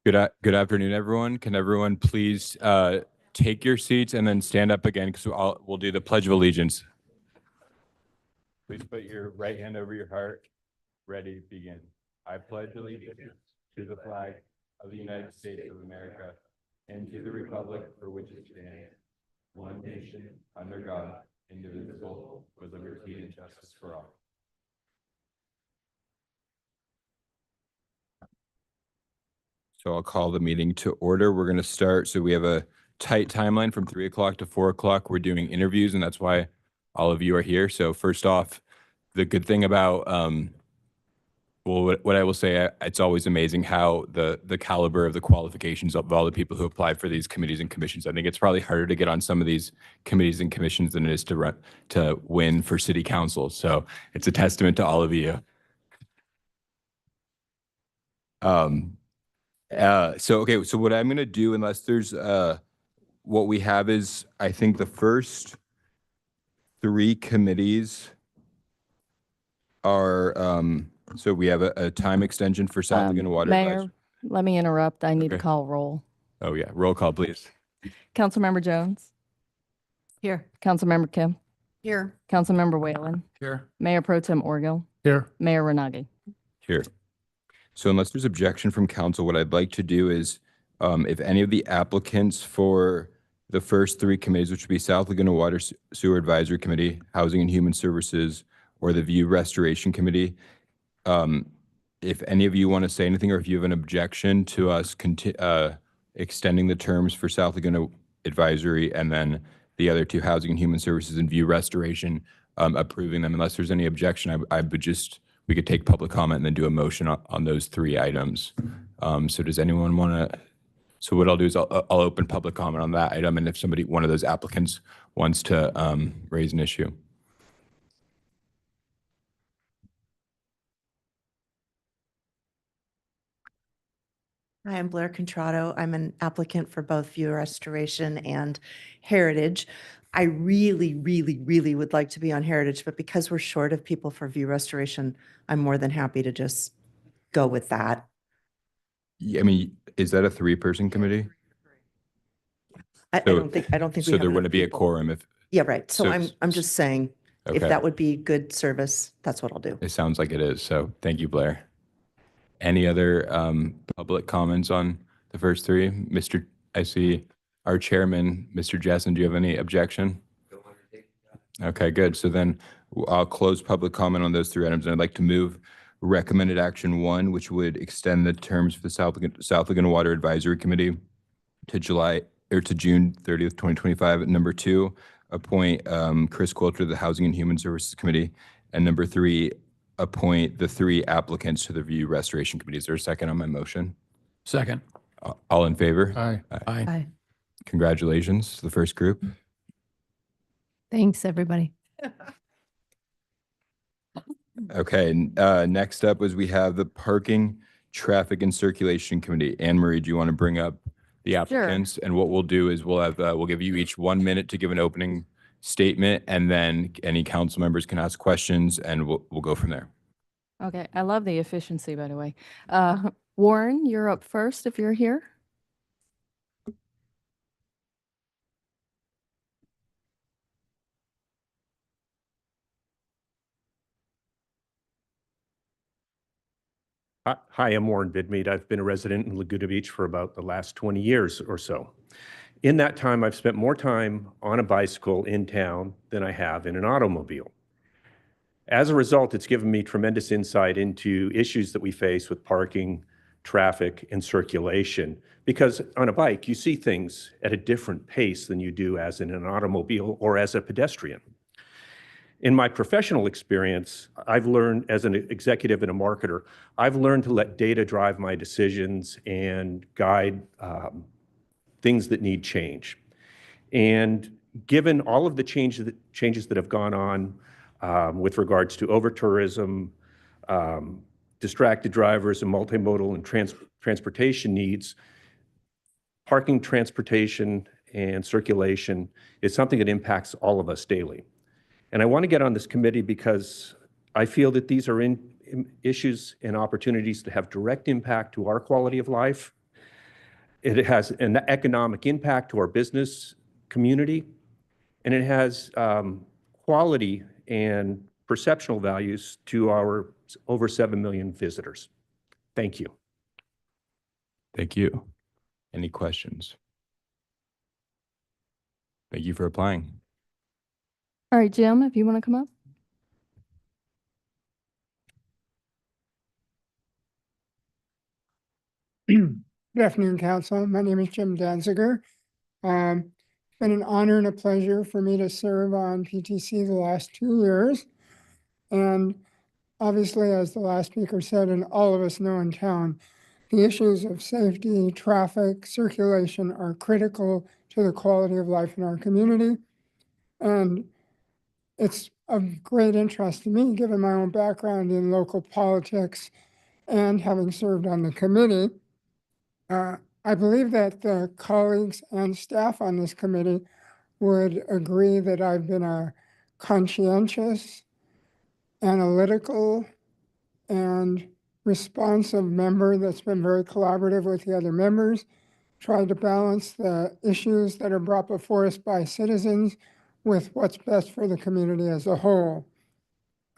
Good afternoon, everyone. Can everyone please take your seats and then stand up again because we'll do the Pledge of Allegiance. Please put your right hand over your heart. Ready, begin. I pledge allegiance to the flag of the United States of America and to the republic for which it stands, one nation, under God, indivisible, with liberty and justice for all. So I'll call the meeting to order. We're going to start. So we have a tight timeline from 3 o'clock to 4 o'clock. We're doing interviews, and that's why all of you are here. So first off, the good thing about, what I will say, it's always amazing how the caliber of the qualifications of all the people who apply for these committees and commissions. I think it's probably harder to get on some of these committees and commissions than it is to win for city council. So it's a testament to all of you. So what I'm going to do, unless there's what we have is, I think the first three committees are, so we have a time extension for South Laguna Water. Mayor, let me interrupt. I need to Okay. call roll. Oh yeah, roll call, please. Councilmember Jones. Here. Councilmember Kim. Here. Councilmember Whalen. Here. Mayor Pro Tem Orgill. Here. Mayor Renagi. Here. So unless there's objection from council, what I'd like to do is, if any of the applicants for the first three committees, which would be South Laguna Water Sewer Advisory Committee, Housing and Human Services, or the View Restoration Committee, if any of you want to say anything, or if you have an objection to us extending the terms for South Laguna Advisory and then the other two, Housing and Human Services and View Restoration, approving them, unless there's any objection, I would just, we could take public comment and then do a motion on those three items. So does anyone want to, so what I'll do is I'll open public comment on that item, and if somebody, one of those applicants wants to raise an issue. Hi, I'm Blair Contrato. I'm an applicant for both View Restoration and Heritage. I really, really, really would like to be on Heritage, but because we're short of people for View Restoration, I'm more than happy to just go with that. Yeah, I mean, is that a three-person committee? I don't think we So have there enough wouldn't be a people. quorum if, Yeah, right. So so- I'm just saying, if okay. that would be good service, that's what I'll do. It sounds like it is. So thank you, Blair. Any other public comments on the first three? I see our chairman, Mr. Jessen, do you have any objection? Okay, good. So then I'll close public comment on those three items. And I'd like to move recommended action 1, which would extend the terms for the South Laguna Water Advisory Committee to June 30th, 2025. Number 2, appoint Chris Quilter to the Housing and Human Services Committee. And number 3, appoint the 3 applicants to the View Restoration Committee. Is there a second on my motion? Second. All in favor? Aye. Aye. Aye. Congratulations to the first group. Thanks, everybody. Okay, next up was we have the Parking, Traffic, and Circulation Committee. Anne Marie, do you want to bring up the applicants? And what we'll do is we'll give you each 1 minute to give an opening statement, and then any council members can ask questions, and we'll go from there. Okay, I love the efficiency, by the way. Warren, you're up first if you're here. Hi, I'm Warren Bidmead. I've been a resident in Laguna Beach for about the last 20 years or so. In that time, I've spent more time on a bicycle in town than I have in an automobile. As a result, it's given me tremendous insight into issues that we face with parking, traffic, and circulation. Because on a bike, you see things at a different pace than you do as in an automobile or as a pedestrian. In my professional experience, I've learned as an executive and a marketer, I've learned to let data drive my decisions and guide things that need change. And given all of the changes that have gone on with regards to over-tourism, distracted drivers, and multimodal and transportation needs, parking, transportation, and circulation is something that impacts all of us daily. And I want to get on this committee because I feel that these are issues and opportunities that have direct impact to our quality of life It has an economic impact to our business community, and it has quality and perceptual values to our over 7 million visitors. Thank you. Thank you. Any questions? Thank you for applying. All right, Jim, if you want to come up. Good afternoon, Council. My name is Jim Danziger. It's been an honor and a pleasure for me to serve on PTC the last 2 years. And obviously, as the last speaker said, and all of us know in town, the issues of safety, traffic, circulation are critical to the quality of life in our community. And it's of great interest to me, given my own background in local politics and having served on the committee. I believe that the colleagues and staff on this committee would agree that I've been a conscientious, analytical, and responsive member that's been very collaborative with the other members, tried to balance the issues that are brought before us by citizens with what's best for the community as a whole.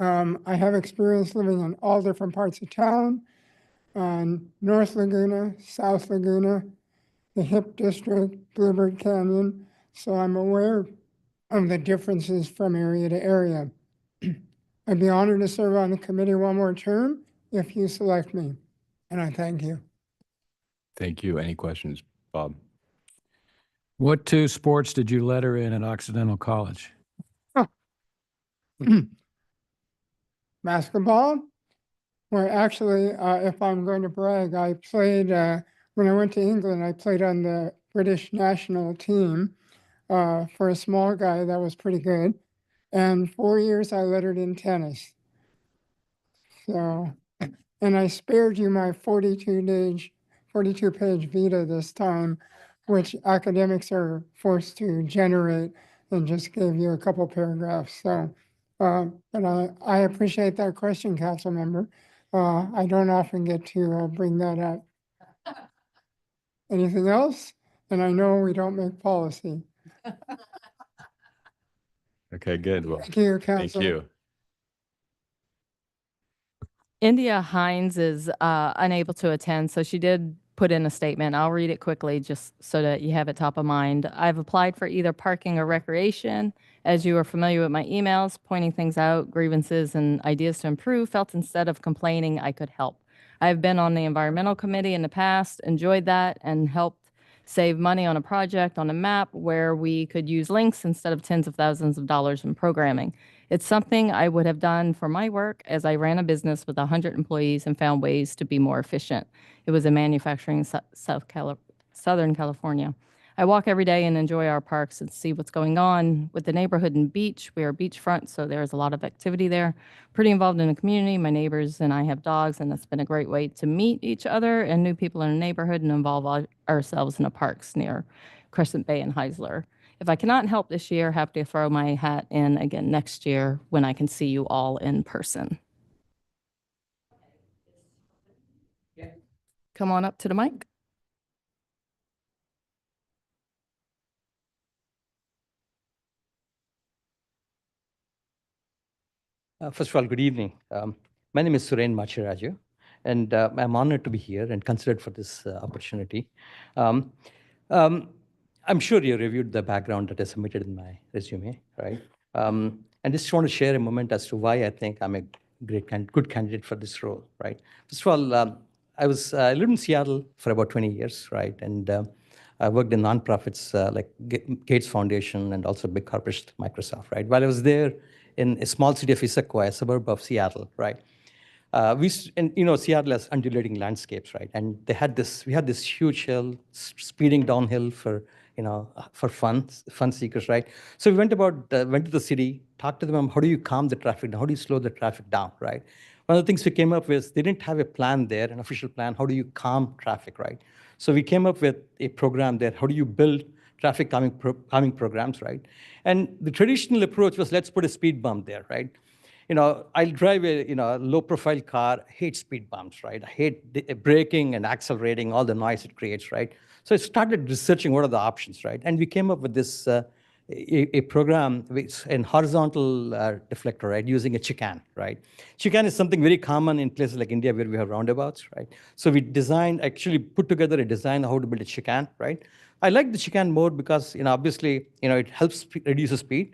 I have experience living in all different parts of town, North Laguna, South Laguna, the HIP district, Bluebird Canyon. So I'm aware of the differences from area to area. I'd be honored to serve on the committee one more term if you select me. And I thank you. Thank you. Any questions, Bob? What 2 sports did you letter in at Occidental College? Basketball, where actually, if I'm going to brag, I played, when I went to England, I played on the British national team. For a small guy, that was pretty good. And 4 years I lettered in tennis. So, and I spared you my 42-page vita this time, which academics are forced to generate, and just gave you a couple paragraphs. So, but I appreciate that question, council member. I don't often get to bring that up. Anything else? And I know we don't make policy. Okay, good. Well, Thank you, thank council. you. India Hines is unable to attend, so she did put in a statement. I'll read it quickly just so that you have it top of mind. I've applied for either parking or recreation. As you are familiar with my emails, pointing things out, grievances, and ideas to improve, felt instead of complaining, I could help. I've been on the environmental committee in the past, enjoyed that, and helped save money on a project on a map where we could use links instead of tens of thousands of dollars in programming. It's something I would have done for my work as I ran a business with 100 employees and found ways to be more efficient. It was in manufacturing Southern California. I walk every day and enjoy our parks and see what's going on with the neighborhood and beach. We are beachfront, so there's a lot of activity there. Pretty involved in the community. My neighbors and I have dogs, and that's been a great way to meet each other and new people in the neighborhood and involve ourselves in the parks near Crescent Bay and Heisler. If I cannot help this year, have to throw my hat in again next year when I can see you all in person. Come on up to the mic. First of all, good evening. My name is Suren Machiraju, and I'm honored to be here and considered for this opportunity. I'm sure you reviewed the background that I submitted in my resume, right? And just want to share a moment as to why I think I'm a good candidate for this role, right? First of all, I lived in Seattle for about 20 years, right? And I worked in nonprofits like Gates Foundation and also big corporations like Microsoft, right? While I was there in a small city of Issaquah, a suburb of Seattle, right? Seattle has undulating landscapes, right? And we had this huge hill speeding downhill for fun seekers, right? So we went to the city, talked to them, how do you calm the traffic down? How do you slow the traffic down, right? One of the things we came up with, they didn't have a plan there, an official plan. How do you calm traffic, right? So we came up with a program there. How do you build traffic calming programs, right? And the traditional approach was, let's put a speed bump there, right? I'll drive a low-profile car. I hate speed bumps, right? I hate braking and accelerating, all the noise it creates, right? So I started researching what are the options, right? And we came up with this a program with an horizontal deflector, right, using a chicane, right? Chicane is something very common in places like India where we have roundabouts, right? So we actually put together a design on how to build a chicane, right? I like the chicane more because, obviously, it helps reduce the speed.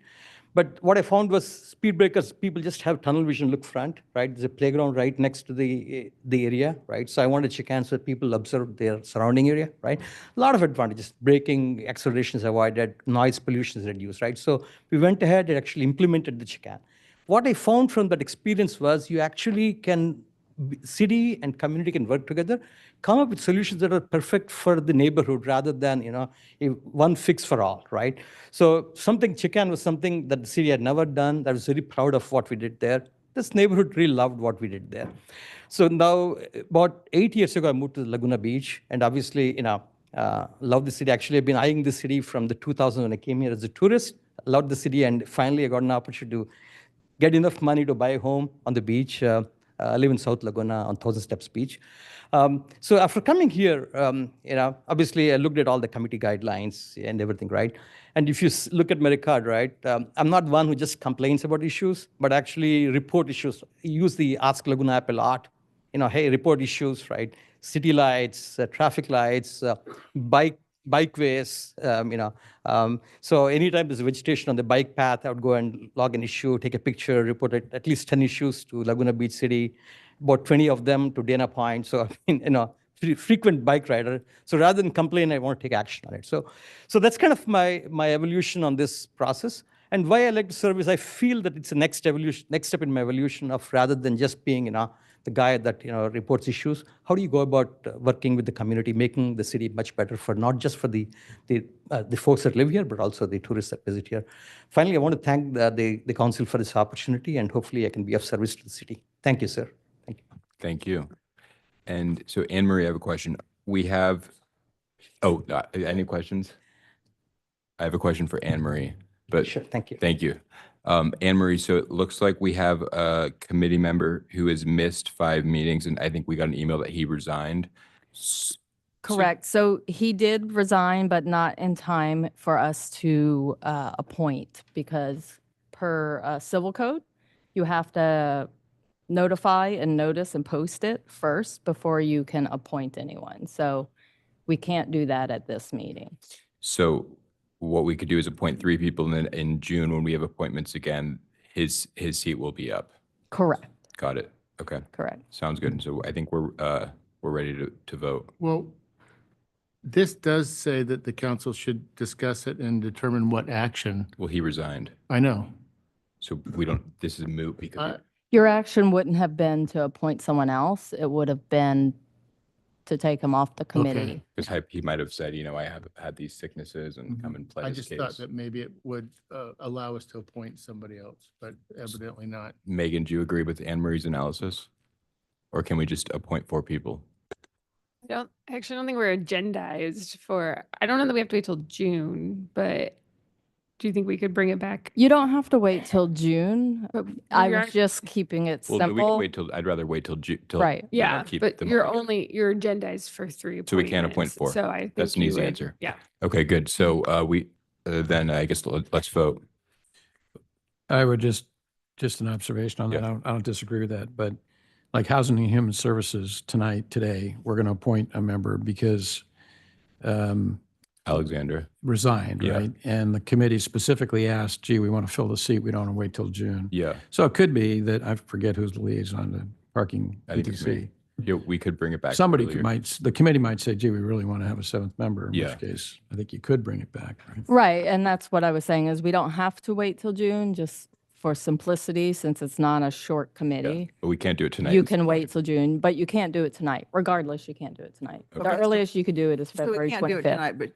But what I found was speed breakers, people just have tunnel vision, look front, right? There's a playground right next to the area, right? So I wanted chicane so that people observe their surrounding area, right? A lot of advantages, braking, acceleration is avoided, noise pollution is reduced, right? So we went ahead and actually implemented the chicane. What I found from that experience was you actually can, city and community can work together, come up with solutions that are perfect for the neighborhood rather than, one fix for all, right? So chicane was something that the city had never done. I was very proud of what we did there. This neighborhood really loved what we did there. So now, about 8 years ago, I moved to Laguna Beach, and obviously, love the city. Actually, I've been eyeing the city from the 2000 when I came here as a tourist. Loved the city, and finally, I got an opportunity to get enough money to buy a home on the beach. I live in South Laguna on Thousand Steps Beach. So after coming here, obviously I looked at all the committee guidelines and everything, right? And if you look at my record, right, I'm not one who just complains about issues, but actually report issues. Use the Ask Laguna app a lot. Hey, report issues, right? City lights, traffic lights, bikeways, so anytime there's vegetation on the bike path, I would go and log an issue, take a picture, report at least 10 issues to Laguna Beach City, about 20 of them to Dana Point. So, I mean, frequent bike rider. So rather than complain, I want to take action on it. So that's kind of my evolution on this process. And why I like to serve is I feel that it's a next step in my evolution of rather than just being, the guy that reports issues. How do you go about working with the community, making the city much better for not just for the folks that live here, but also the tourists that visit here? Finally, I want to thank the council for this opportunity, and hopefully I can be of service to the city. Thank you, sir. Thank you. Thank you. And so Anne Marie, I have a question. We have, any questions? I have a question for Anne Marie, but Sure, thank you. thank you. Anne Marie, so it looks like we have a committee member who has missed 5 meetings, and I think we got an email that he resigned. Correct. So he did resign, but not in time for us to appoint because per civil code, you have to notify and notice and post it first before you can appoint anyone. So we can't do that at this meeting. So what we could do is appoint 3 people, and then in June, when we have appointments again, his seat will be up. Correct. Got it. Okay. Correct. Sounds good. And so I think we're ready to vote. Well, this does say that the council should discuss it and determine what action. Well, he resigned. I know. So this is moot because Your action wouldn't have been to appoint someone else. It would have been to take him off the committee. he might have said, I have had these sicknesses and come and play I this just case. thought that maybe it would allow us to appoint somebody else, but evidently not. Megan, do you agree with Anne Marie's analysis? Or can we just appoint 4 people? I actually don't think we're agendized for, I don't know that we have to wait till June, but do you think we could bring it back? You don't have to wait till June. But I you're was just keeping it Well, no, we can simple. wait till, I'd rather wait till June. Right. Yeah, keep but them you're on. you're agendized for 3 So we can't appoint appointments, 4. So I think That's an you easy would- answer. Yeah. Okay, good. So then I guess let's vote. I would just an observation on that. Yeah. I don't disagree with that, but like Housing and Human Services today, we're going to appoint a member because Alexandra. resigned, Yeah. right? And the committee specifically asked, gee, we want to fill the seat. We don't want to wait till June. Yeah, So it could be that, I forget who's the liaison to parking I think it's PTC. me. Yeah, we could bring it back. Somebody earlier. the committee might say, gee, we really want to have a 7th member, in Yeah. which case I think you could bring it back. Right? Right, and that's what I was saying is we don't have to wait till June, just for simplicity, since it's not a short Yeah, committee. but we can't do it tonight. You can wait till June, but you can't do it tonight. Regardless, you can't do it tonight. The Okay. earliest you could do it is So we February can't do it 25th. tonight, but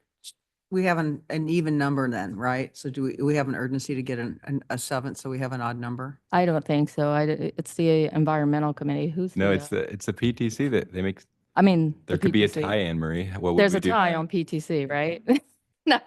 we have an even number then, right? So do we have an urgency to get a 7th, so we have an odd number? I don't think so. It's the environmental committee. Who's No, the, it's the PTC that they make, I mean. there the could be a PTC. tie, Anne Marie. What would There's we a do? tie on PTC, right? No,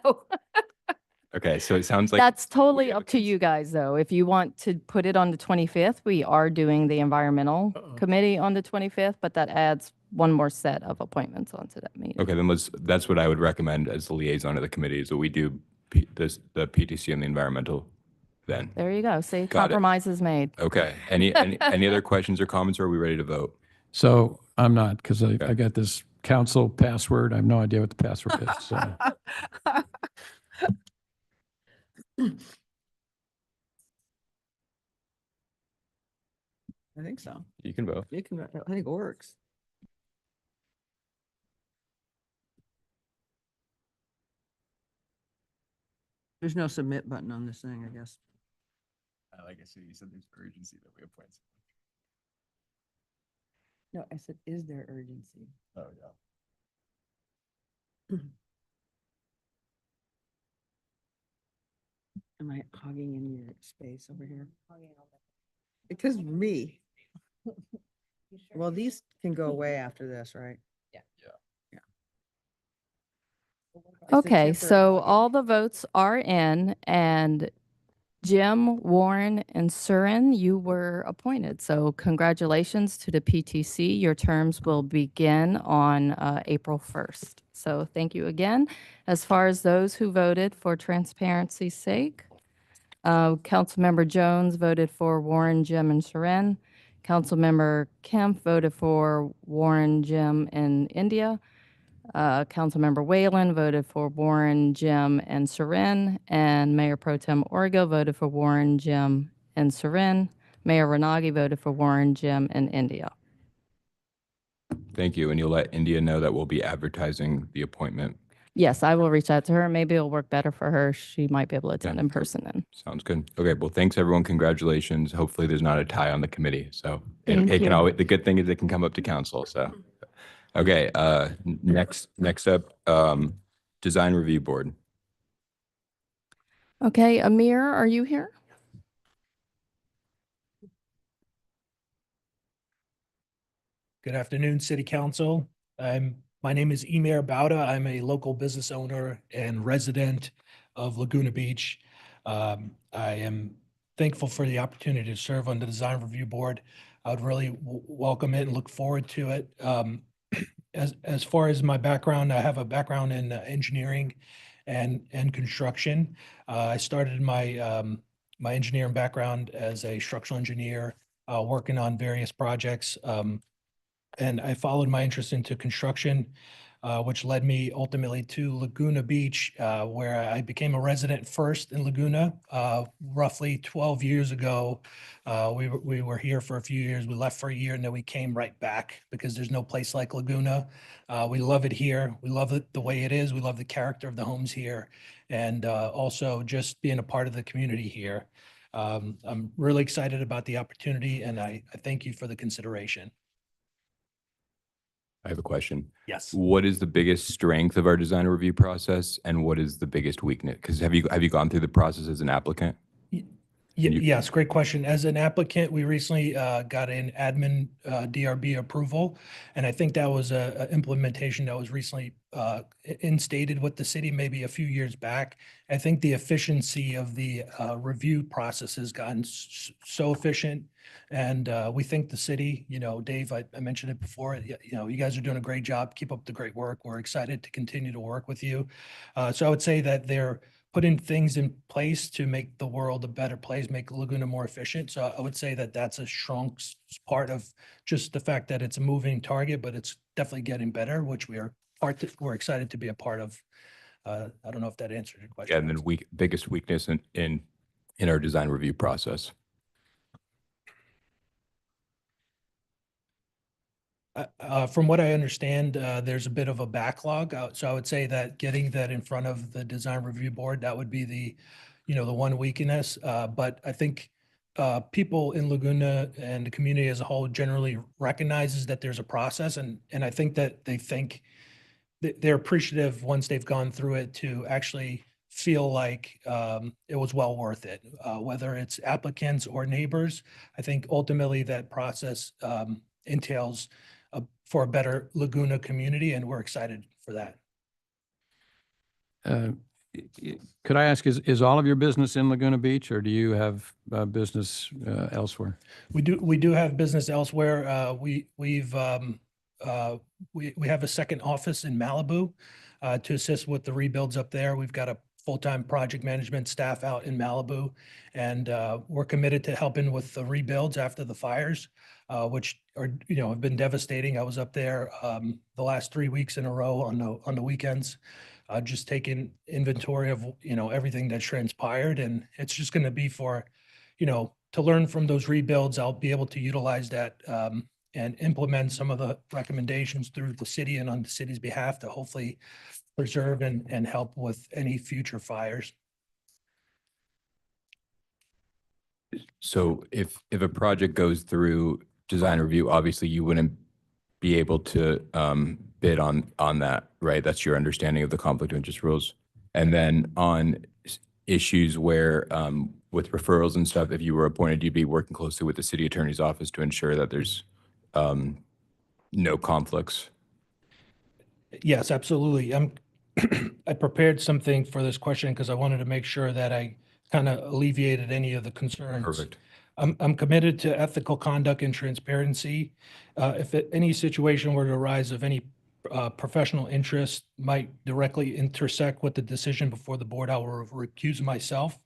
Okay, so it sounds like. that's totally have a up to you guys, though. If you want to put it on the 25th, we are doing the environmental Uh-oh. committee on the 25th, but that adds one more set of appointments onto that meeting. Okay, then that's what I would recommend as the liaison of the committee, is that we do the PTC and the environmental then. There you go. See, Got it. compromise is made. Okay, any other questions or comments, or are we ready to vote? So I'm not, because I Okay. got this council password. I have no idea what the password is. So I think so. You can vote. You can, I think it works. There's no submit button on this thing, I guess. Like I said, you said there's urgency that we appoint. No, I said, is there urgency? Oh, yeah. Am I hogging in your space over here? Because me. Well, these can go away after this, right? Yeah. Okay, so all the votes are in, and Jim, Warren, and Surin, you were appointed. So congratulations to the PTC. Your terms will begin on April 1st. So thank you again. As far as those who voted for transparency's sake, Councilmember Jones voted for Warren, Jim, and Surin. Councilmember Kemp voted for Warren, Jim, and India. Councilmember Whalen voted for Warren, Jim, and Surin, and Mayor Pro Tem Orgo voted for Warren, Jim, and Surin. Mayor Renagi voted for Warren, Jim, and India. Thank you, and you'll let India know that we'll be advertising the appointment. Yes, I will reach out to her. Maybe it'll work better for her. She might be able to attend Yeah. in person then. Sounds good. Okay, well, thanks, everyone. Congratulations. Hopefully, there's not a tie on the committee, so Thank it can you. always, the good thing is it can come up to council, so. Okay, next up, Design Review Board. Okay, Amir, are you here? Good afternoon, City Council. My name is Emir Bauda. I'm a local business owner and resident of Laguna Beach. I am thankful for the opportunity to serve on the Design Review Board. I would really welcome it and look forward to it. As far as my background, I have a background in engineering and construction. I started my my engineering background as a structural engineer, working on various projects. And I followed my interest into construction, which led me ultimately to Laguna Beach, where I became a resident first in Laguna. Roughly 12 years ago, we were here for a few years. We left for a year and then we came right back because there's no place like Laguna. We love it here. We love it the way it is. We love the character of the homes here, and also just being a part of the community here. I'm really excited about the opportunity, and I thank you for the consideration. I have a question. Yes. What is the biggest strength of our design review process, and what is the biggest weakness? Because have you gone through the process as an applicant? Yes, great question. As an applicant, we recently got an admin DRB approval, and I think that was a implementation that was recently instated with the city maybe a few years back. I think the efficiency of the review process has gotten so efficient, and we think the city, Dave, I mentioned it before, you guys are doing a great job. Keep up the great work. We're excited to continue to work with you. So I would say that they're putting things in place to make the world a better place, make Laguna more efficient. So I would say that that's a strong part of just the fact that it's a moving target, but it's definitely getting better, which we're excited to be a part of. I don't know if that answered your question. And then biggest weakness in our design review process. From what I understand, there's a bit of a backlog. So I would say that getting that in front of the design review board, that would be the one weakness. But I think people in Laguna and the community as a whole generally recognizes that there's a process. And I think that they're appreciative once they've gone through it to actually feel like it was well worth it, whether it's applicants or neighbors. I think ultimately that process entails for a better Laguna community, and we're excited for that. Could I ask, is all of your business in Laguna Beach, or do you have business elsewhere? We do have business elsewhere. We've we have a second office in Malibu to assist with the rebuilds up there. We've got a full-time project management staff out in Malibu, and we're committed to helping with the rebuilds after the fires, which are, have been devastating. I was up there the last 3 weeks in a row on the weekends, just taking inventory of, everything that transpired. And it's just going to be for, to learn from those rebuilds. I'll be able to utilize that and implement some of the recommendations through the city and on the city's behalf to hopefully preserve and help with any future fires. So if a project goes through design review, obviously you wouldn't be able to bid on that, right? That's your understanding of the conflict of interest rules. And then on issues where with referrals and stuff, if you were appointed, you'd be working closely with the city attorney's office to ensure that there's no conflicts. Yes, absolutely. I prepared something for this question because I wanted to make sure that I kind of alleviated any of the concerns. Perfect. I'm committed to ethical conduct and transparency. If any situation were to arise of any professional interest might directly intersect with the decision before the board, I will recuse myself.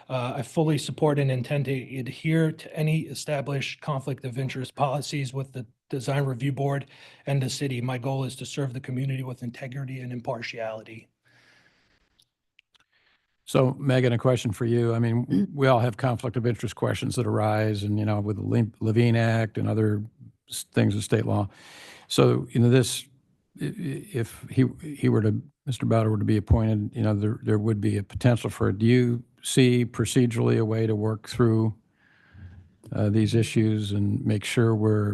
I fully support and intend to adhere to any established conflict of interest policies with the design review board and the city. My goal is to serve the community with integrity and impartiality. So Megan, a question for you. I mean, we all have conflict of interest questions that arise and, with the Levine Act and other things of state law. So, this, if he were to, Mr. Bowder were to be appointed, there would be a potential for it. Do you see procedurally a way to work through these issues and make sure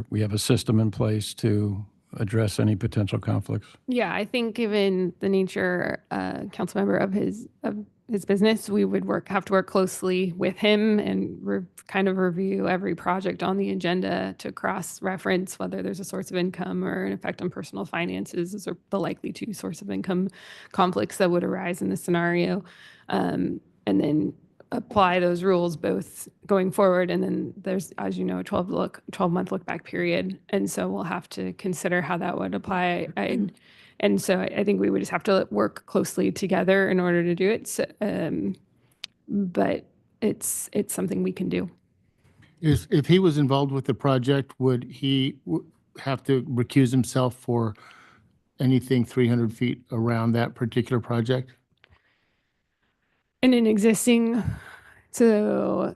we have a system in place to address any potential conflicts? Yeah, I think given the nature, council member, of his business, we would have to work closely with him and kind of review every project on the agenda to cross-reference whether there's a source of income or an effect on personal finances. Those are the likely two source of income conflicts that would arise in this scenario. And then apply those rules both going forward. And then there's, as you know, a 12-month look back period. And so we'll have to consider how that would apply. And so I think we would just have to work closely together in order to do it. So, but it's something we can do. If he was involved with the project, would he have to recuse himself for anything 300 feet around that particular project? In an existing, so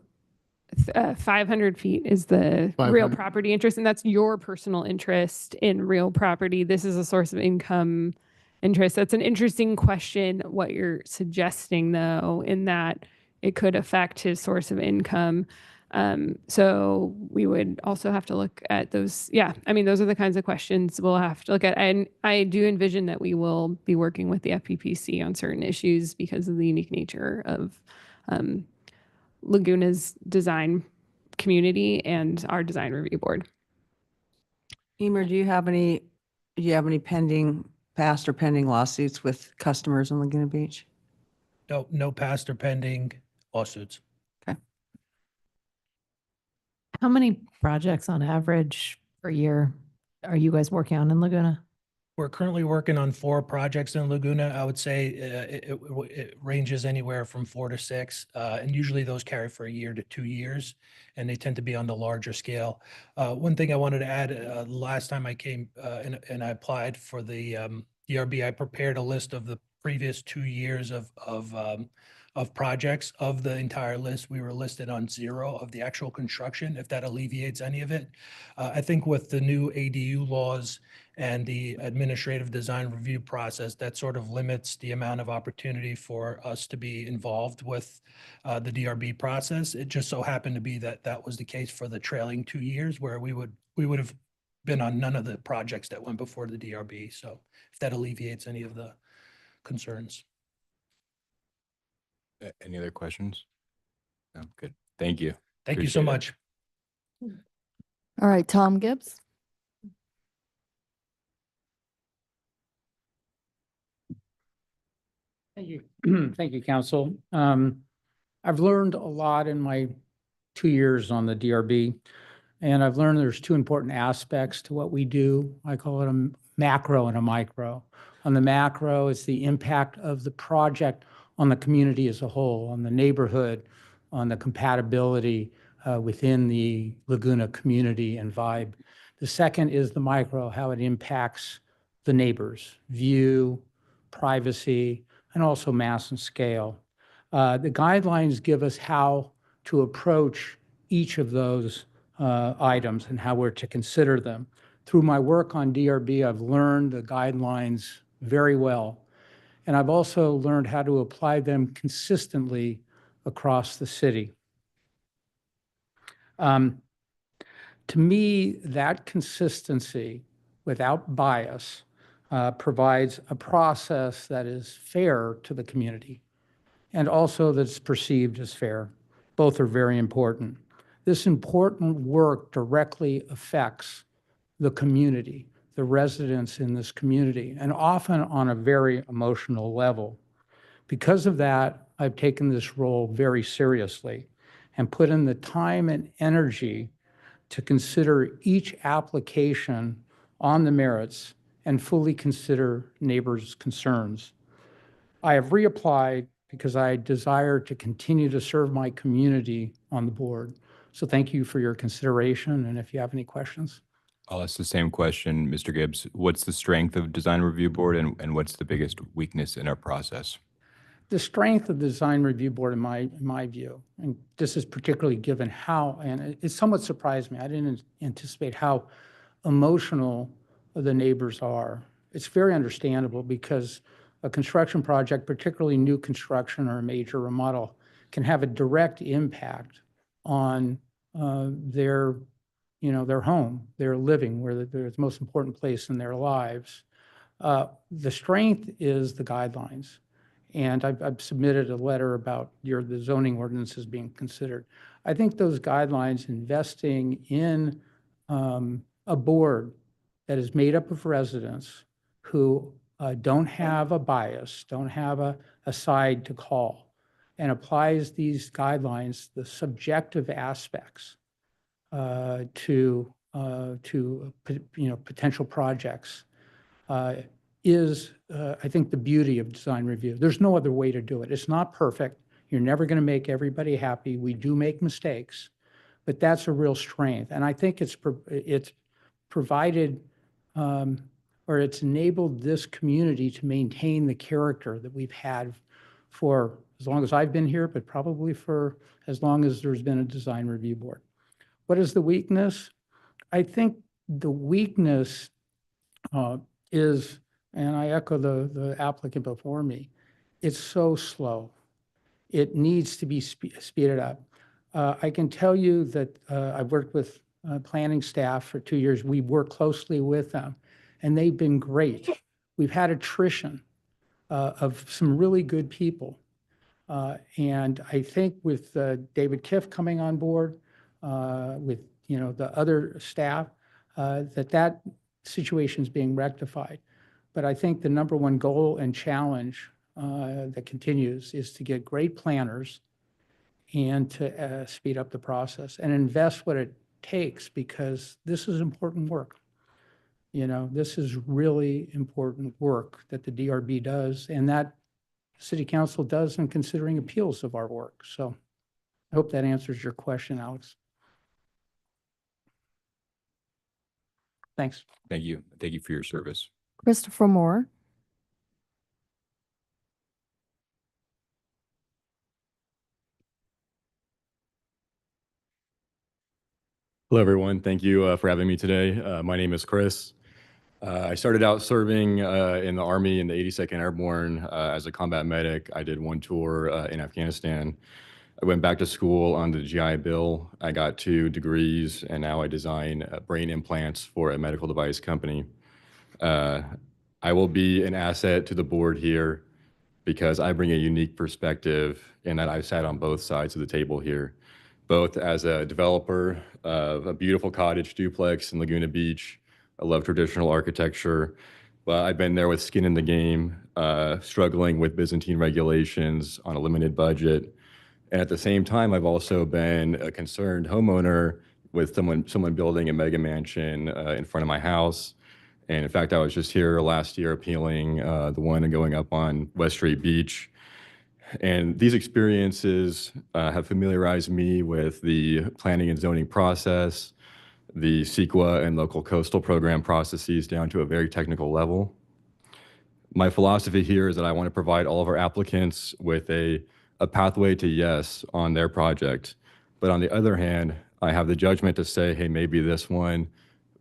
500 feet is the real 500. property interest, and that's your personal interest in real property. This is a source of income interest. That's an interesting question, what you're suggesting, though, in that it could affect his source of income. So we would also have to look at those. Yeah, I mean, those are the kinds of questions we'll have to look at. And I do envision that we will be working with the FPPC on certain issues because of the unique nature of Laguna's design community and our design review board. Emer, do you have any past or pending lawsuits with customers in Laguna Beach? No past or pending lawsuits. How many projects on average per year are you guys working on in Laguna? We're currently working on 4 projects in Laguna. I would say it ranges anywhere from 4 to 6, and usually those carry for 1 year to 2 years, and they tend to be on the larger scale. One thing I wanted to add, last time I came and I applied for the DRB, I prepared a list of the previous 2 years of projects. Of the entire list, we were listed on 0 of the actual construction, if that alleviates any of it. I think with the new ADU laws and the administrative design review process, that sort of limits the amount of opportunity for us to be involved with the DRB process. It just so happened to be that that was the case for the trailing 2 years, where we would have been on none of the projects that went before the DRB. So if that alleviates any of the concerns. Any other questions? No, good. Thank you. Thank you so Appreciate it. much. All right, Tom Gibbs. Thank you. Thank you, Council. I've learned a lot in my 2 years on the DRB, And I've learned there's two important aspects to what we do. I call it a macro and a micro. On the macro, it's the impact of the project on the community as a whole, on the neighborhood, on the compatibility within the Laguna community and vibe. The second is the micro, how it impacts the neighbors, view, privacy, and also mass and scale. The guidelines give us how to approach each of those items and how we're to consider them. Through my work on DRB, I've learned the guidelines very well. And I've also learned how to apply them consistently across the city. To me, that consistency without bias provides a process that is fair to the community and also that's perceived as fair. Both are very important. This important work directly affects the community, the residents in this community, and often on a very emotional level. Because of that, I've taken this role very seriously and put in the time and energy to consider each application on the merits and fully consider neighbors' concerns. I have reapplied because I desire to continue to serve my community on the board. So thank you for your consideration, and if you have any questions. I'll ask the same question, Mr. Gibbs. What's the strength of Design Review Board and what's the biggest weakness in our process? The strength of the Design Review Board, in my view, and this is particularly given how, and it somewhat surprised me, I didn't anticipate how emotional the neighbors are. It's very understandable because a construction project, particularly new construction or a major remodel, can have a direct impact on their home, their living, where they're the most important place in their lives. The strength is the guidelines. And I've submitted a letter about the zoning ordinances being considered. I think those guidelines, investing in a board that is made up of residents who don't have a bias, don't have a side to call, and applies these guidelines, the subjective aspects to potential projects is, I think, the beauty of design review. There's no other way to do it. It's not perfect. You're never going to make everybody happy. We do make mistakes, but that's a real strength. And I think it's provided or it's enabled this community to maintain the character that we've had for as long as I've been here, but probably for as long as there's been a design review board. What is the weakness? I think the weakness is, and I echo the applicant before me, it's so slow. It needs to be speeded up. I can tell you that I've worked with planning staff for 2 years. We work closely with them, and they've been great. We've had attrition of some really good people. And I think with David Kiff coming on board, with the other staff, that situation is being rectified. But I think the number one goal and challenge that continues is to get great planners and to speed up the process and invest what it takes, because this is important work. This is really important work that the DRB does and that City Council does in considering appeals of our work. So I hope that answers your question, Alex. Thanks. Thank you. Thank you for your service. Christopher Moore. Hello, everyone. Thank you for having me today. My name is Chris. I started out serving in the Army in the 82nd Airborne as a combat medic. I did one tour in Afghanistan. I went back to school on the GI Bill. I got 2 degrees, and now I design brain implants for a medical device company. I will be an asset to the board here because I bring a unique perspective in that I've sat on both sides of the table here, both as a developer of a beautiful cottage duplex in Laguna Beach. I love traditional architecture, but I've been there with skin in the game, struggling with Byzantine regulations on a limited budget. And at the same time, I've also been a concerned homeowner with someone building a mega mansion in front of my house. And in fact, I was just here last year appealing the one going up on West Street Beach. And these experiences have familiarized me with the planning and zoning process, the CEQA and local coastal program processes down to a very technical level. My philosophy here is that I want to provide all of our applicants with a pathway to yes on their project. But on the other hand, I have the judgment to say, hey, maybe this one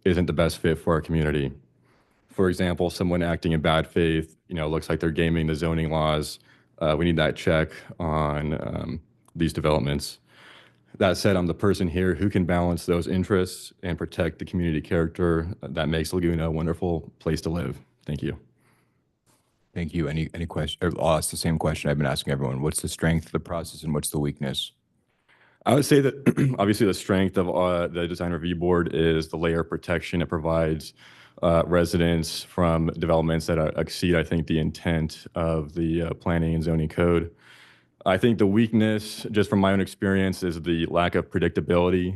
isn't the best fit for our community. For example, someone acting in bad faith, looks like they're gaming the zoning laws. We need that check on these developments. That said, I'm the person here who can balance those interests and protect the community character that makes Laguna a wonderful place to live. Thank you. Thank you. Any question? I'll ask the same question I've been asking everyone. What's the strength of the process and what's the weakness? I would say that obviously the strength of the design review board is the layer of protection it provides residents from developments that exceed, I think, the intent of the planning and zoning code. I think the weakness, just from my own experience, is the lack of predictability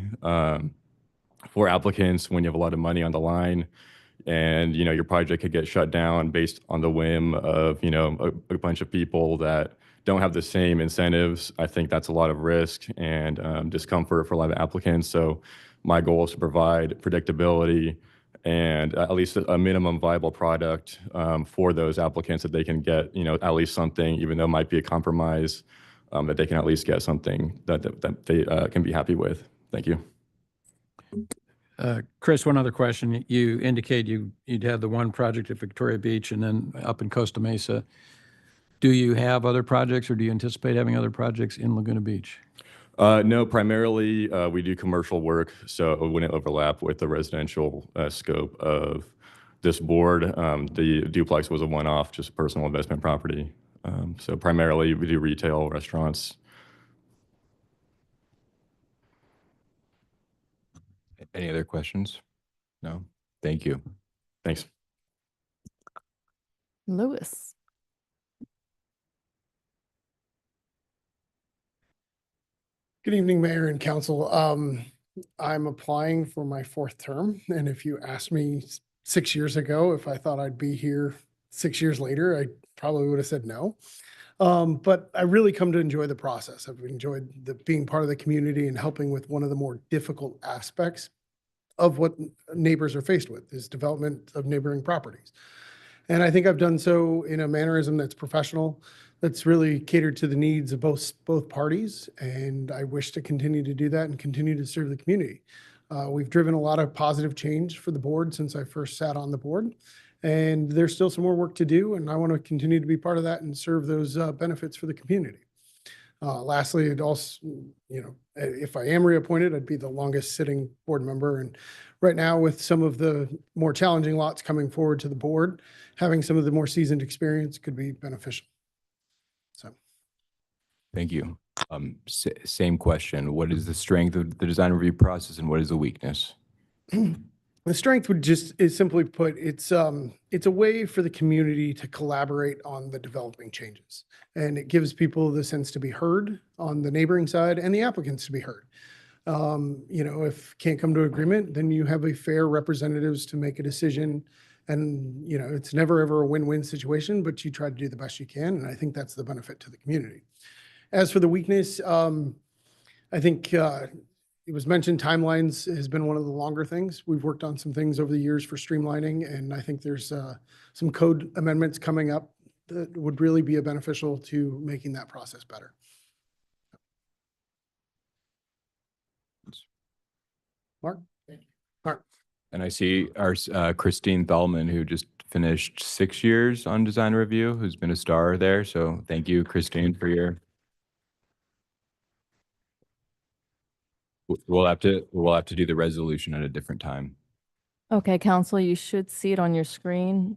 for applicants when you have a lot of money on the line, and your project could get shut down based on the whim of a bunch of people that don't have the same incentives. I think that's a lot of risk and discomfort for a lot of applicants. So my goal is to provide predictability and at least a minimum viable product for those applicants that they can get, at least something, even though it might be a compromise, that they can at least get something that they can be happy with. Thank you. Chris, one other question. You indicate you'd have the one project at Victoria Beach and then up in Costa Mesa. Do you have other projects, or do you anticipate having other projects in Laguna Beach? No, primarily we do commercial work, so it wouldn't overlap with the residential scope of this board. The duplex was a one-off, just personal investment property. So primarily we do retail, restaurants. Any other questions? No? Thank you. Thanks. Lewis. Good evening, Mayor and Council. I'm applying for my fourth term, and if you asked me 6 years ago if I thought I'd be here 6 years later, I probably would have said no. But I really come to enjoy the process. I've enjoyed being part of the community and helping with one of the more difficult aspects of what neighbors are faced with, is development of neighboring properties. And I think I've done so in a mannerism that's professional, that's really catered to the needs of both parties. And I wish to continue to do that and continue to serve the community. We've driven a lot of positive change for the board since I first sat on the board. And there's still some more work to do. And I want to continue to be part of that and serve those benefits for the community. Lastly, it also, if I am reappointed, I'd be the longest sitting board member. And right now, with some of the more challenging lots coming forward to the board, having some of the more seasoned experience could be beneficial. So, thank you. Same question. What is the strength of the design review process and what is the weakness? The strength is simply put, it's a way for the community to collaborate on the developing changes. And it gives people the sense to be heard on the neighboring side and the applicants to be heard. If can't come to agreement, then you have a fair representatives to make a decision. And, it's never ever a win-win situation, but you try to do the best you can. And I think that's the benefit to the community. As for the weakness, I think, it was mentioned timelines has been one of the longer things. We've worked on some things over the years for streamlining, and I think there's some code amendments coming up that would really be beneficial to making that process better. Mark? Thank you. Mark. And I see our Christine Thalman, who just finished 6 years on design review, who's been a star there. So thank you, Christine, for your. We'll have to do the resolution at a different time. Okay, Council, you should see it on your screen.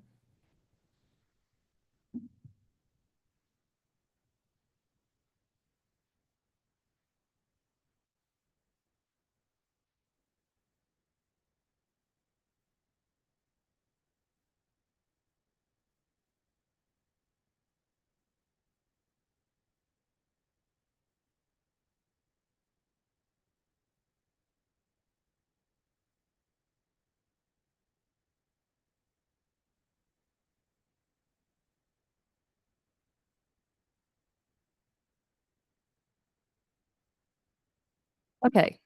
Okay,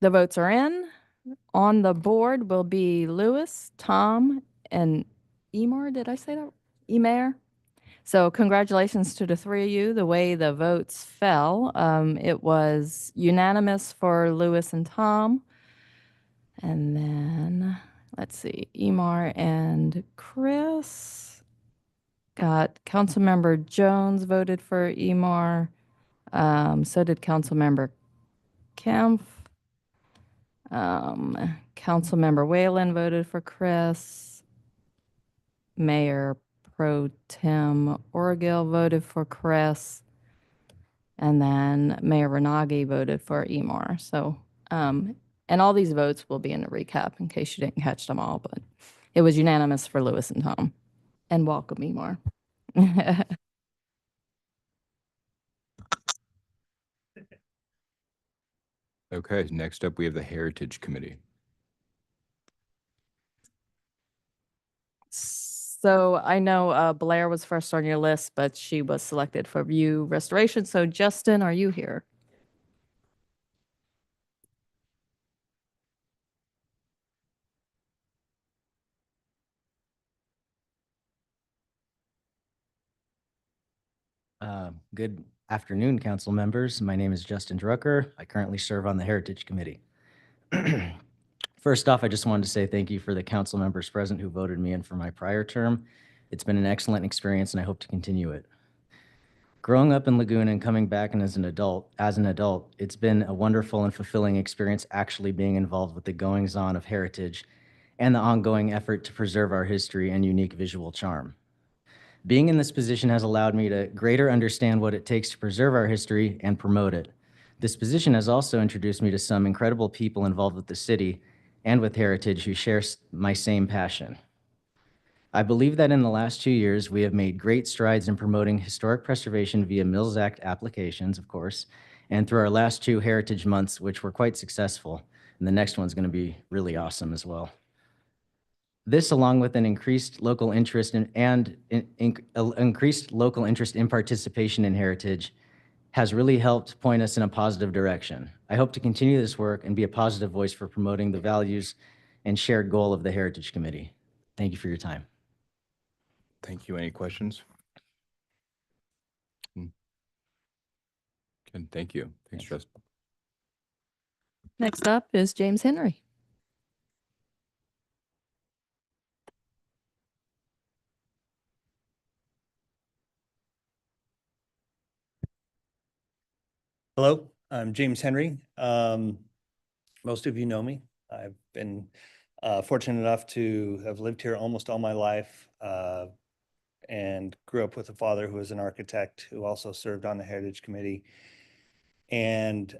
the votes are in. On the board will be Lewis, Tom, and Emar. Did I say that? Emer. So congratulations to the three of you. The way the votes fell, it was unanimous for Lewis and Tom. And then, let's see, Emar and Chris. Got Councilmember Jones voted for Emar. So did Councilmember Kempf. Councilmember Whalen voted for Chris. Mayor Pro Tem Orgill voted for Chris. And then Mayor Renagi voted for Emar. So, and all these votes will be in the recap in case you didn't catch them all, but it was unanimous for Lewis and Tom. And welcome, Emar. Okay, next up, we have the Heritage Committee. So I know Blair was first on your list, but she was selected for View Restoration. So Justin, are you here? Good afternoon, council members. My name is Justin Drucker. I currently serve on the Heritage Committee. First off, I just wanted to say thank you for the council members present who voted me in for my prior term. It's been an excellent experience and I hope to continue it. Growing up in Laguna and coming back and as an adult, it's been a wonderful and fulfilling experience actually being involved with the goings-on of Heritage and the ongoing effort to preserve our history and unique visual charm. Being in this position has allowed me to greater understand what it takes to preserve our history and promote it. This position has also introduced me to some incredible people involved with the city and with Heritage who share my same passion. I believe that in the last 2 years, we have made great strides in promoting historic preservation via Mills Act applications, of course, and through our last 2 Heritage Months, which were quite successful. And the next one's going to be really awesome as well. This, along with an increased local interest increased local interest in participation in Heritage, has really helped point us in a positive direction. I hope to continue this work and be a positive voice for promoting the values and shared goal of the Heritage Committee. Thank you for your time. Thank you. Any questions? Good, thank you. Thanks, Justin. Next up is James Henry. Hello, I'm James Henry. Most of you know me. I've been fortunate enough to have lived here almost all my life and grew up with a father who was an architect who also served on the Heritage Committee. And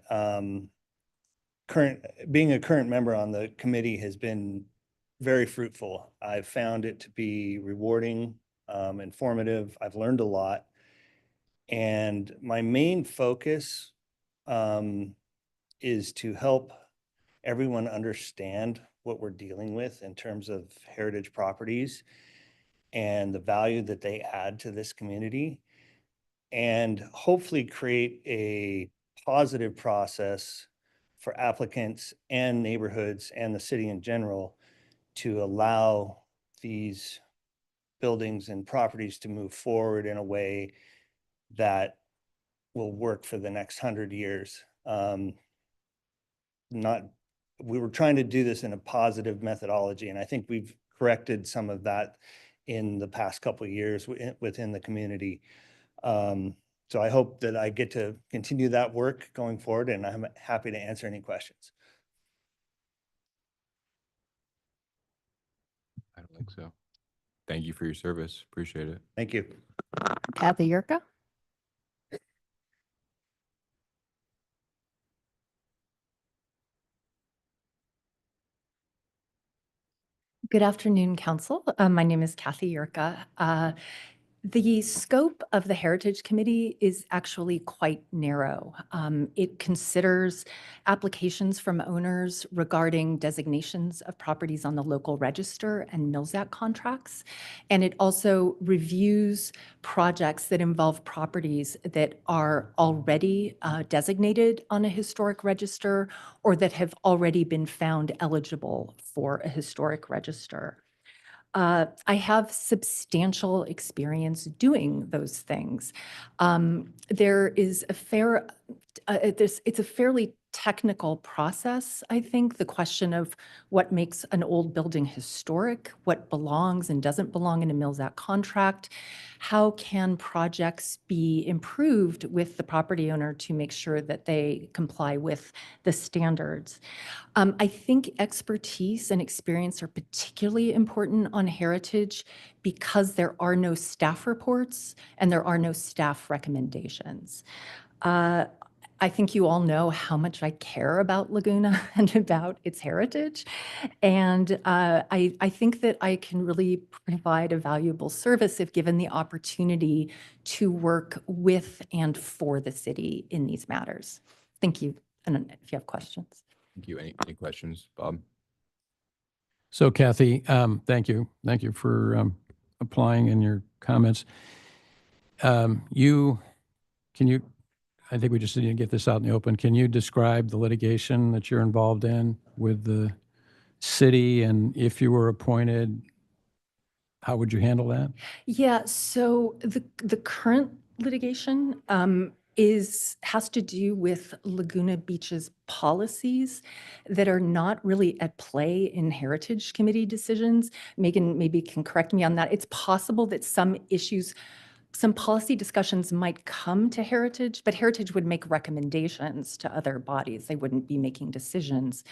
being a current member on the committee has been very fruitful. I've found it to be rewarding, informative. I've learned a lot. And my main focus is to help everyone understand what we're dealing with in terms of heritage properties and the value that they add to this community, and hopefully create a positive process for applicants and neighborhoods and the city in general to allow these buildings and properties to move forward in a way that will work for the next 100 years. We were trying to do this in a positive methodology, and I think we've corrected some of that in the past couple of years within the community. So I hope that I get to continue that work going forward, and I'm happy to answer any questions. I don't think so. Thank you for your service. Appreciate it. Thank you. Kathy Yurka. Good afternoon, Council. My name is Kathy Yurka. The scope of the Heritage Committee is actually quite narrow. It considers applications from owners regarding designations of properties on the local register and Mills Act contracts. And it also reviews projects that involve properties that are already designated on a historic register or that have already been found eligible for a historic register. I have substantial experience doing those things. There is a fair, it's a fairly technical process, I think. The question of what makes an old building historic, what belongs and doesn't belong in a Mills Act contract, how can projects be improved with the property owner to make sure that they comply with the standards. I think expertise and experience are particularly important on heritage because there are no staff reports and there are no staff recommendations. I think you all know how much I care about Laguna and about its heritage. And I think that I can really provide a valuable service if given the opportunity to work with and for the city in these matters. Thank you. And if you have questions. Thank you. Any questions, Bob? So Kathy, thank you. Thank you for applying and your comments. I think we just need to get this out in the open. Can you describe the litigation that you're involved in with the city? And if you were appointed, how would you handle that? Yeah, so the current litigation has to do with Laguna Beach's policies that are not really at play in Heritage Committee decisions. Megan maybe can correct me on that. It's possible that some policy discussions might come to Heritage, but Heritage would make recommendations to other bodies. They wouldn't be making decisions.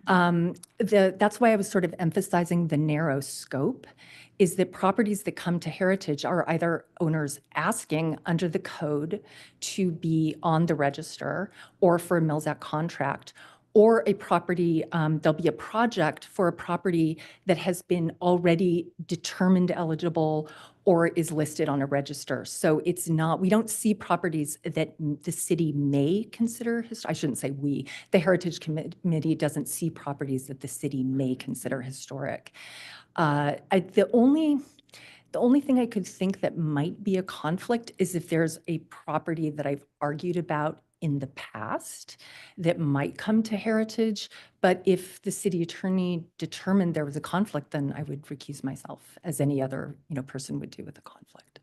That's why I was sort of emphasizing the narrow scope, is that properties that come to Heritage are either owners asking under the code to be on the register or for a Mills Act contract, or a property, there'll be a project for a property that has been already determined eligible or is listed on a register. So it's not, we don't see properties that the city may consider, I shouldn't say we, the Heritage Committee doesn't see properties that the city may consider historic. The only thing I could think that might be a conflict is if there's a property that I've argued about in the past that might come to Heritage, but if the city attorney determined there was a conflict, then I would recuse myself as any other, person would do with a conflict.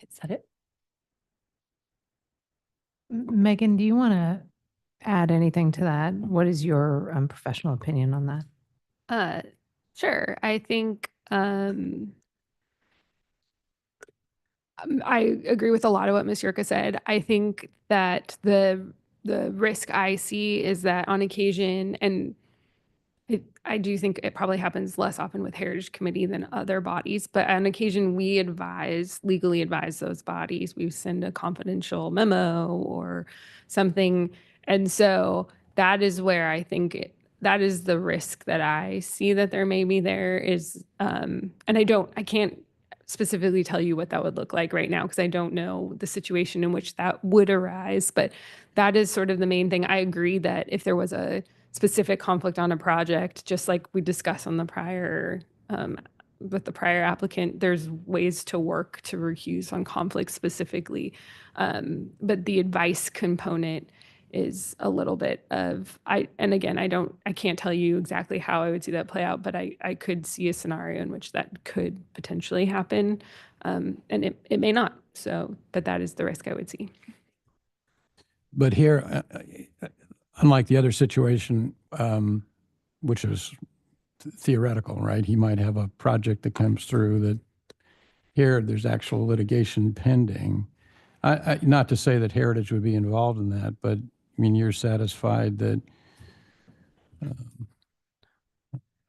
Is that it? Megan, do you want to add anything to that? What is your professional opinion on that? Sure. I think I agree with a lot of what Ms. Yurka said. I think that the risk I see is that on occasion, and I do think it probably happens less often with Heritage Committee than other bodies, but on occasion we legally advise those bodies. We send a confidential memo or something. And so that is where I think that is the risk that I see that there may be there is, and I can't specifically tell you what that would look like right now because I don't know the situation in which that would arise, but that is sort of the main thing. I agree that if there was a specific conflict on a project, just like we discussed on the prior, with the prior applicant, there's ways to work to recuse on conflict specifically. But the advice component is a little bit of, and again, I can't tell you exactly how I would see that play out, but I could see a scenario in which that could potentially happen. And it may not. So, but that is the risk I would see. But here, unlike the other situation, which is theoretical, right? He might have a project that comes through that here there's actual litigation pending. Not to say that Heritage would be involved in that, but I mean, you're satisfied that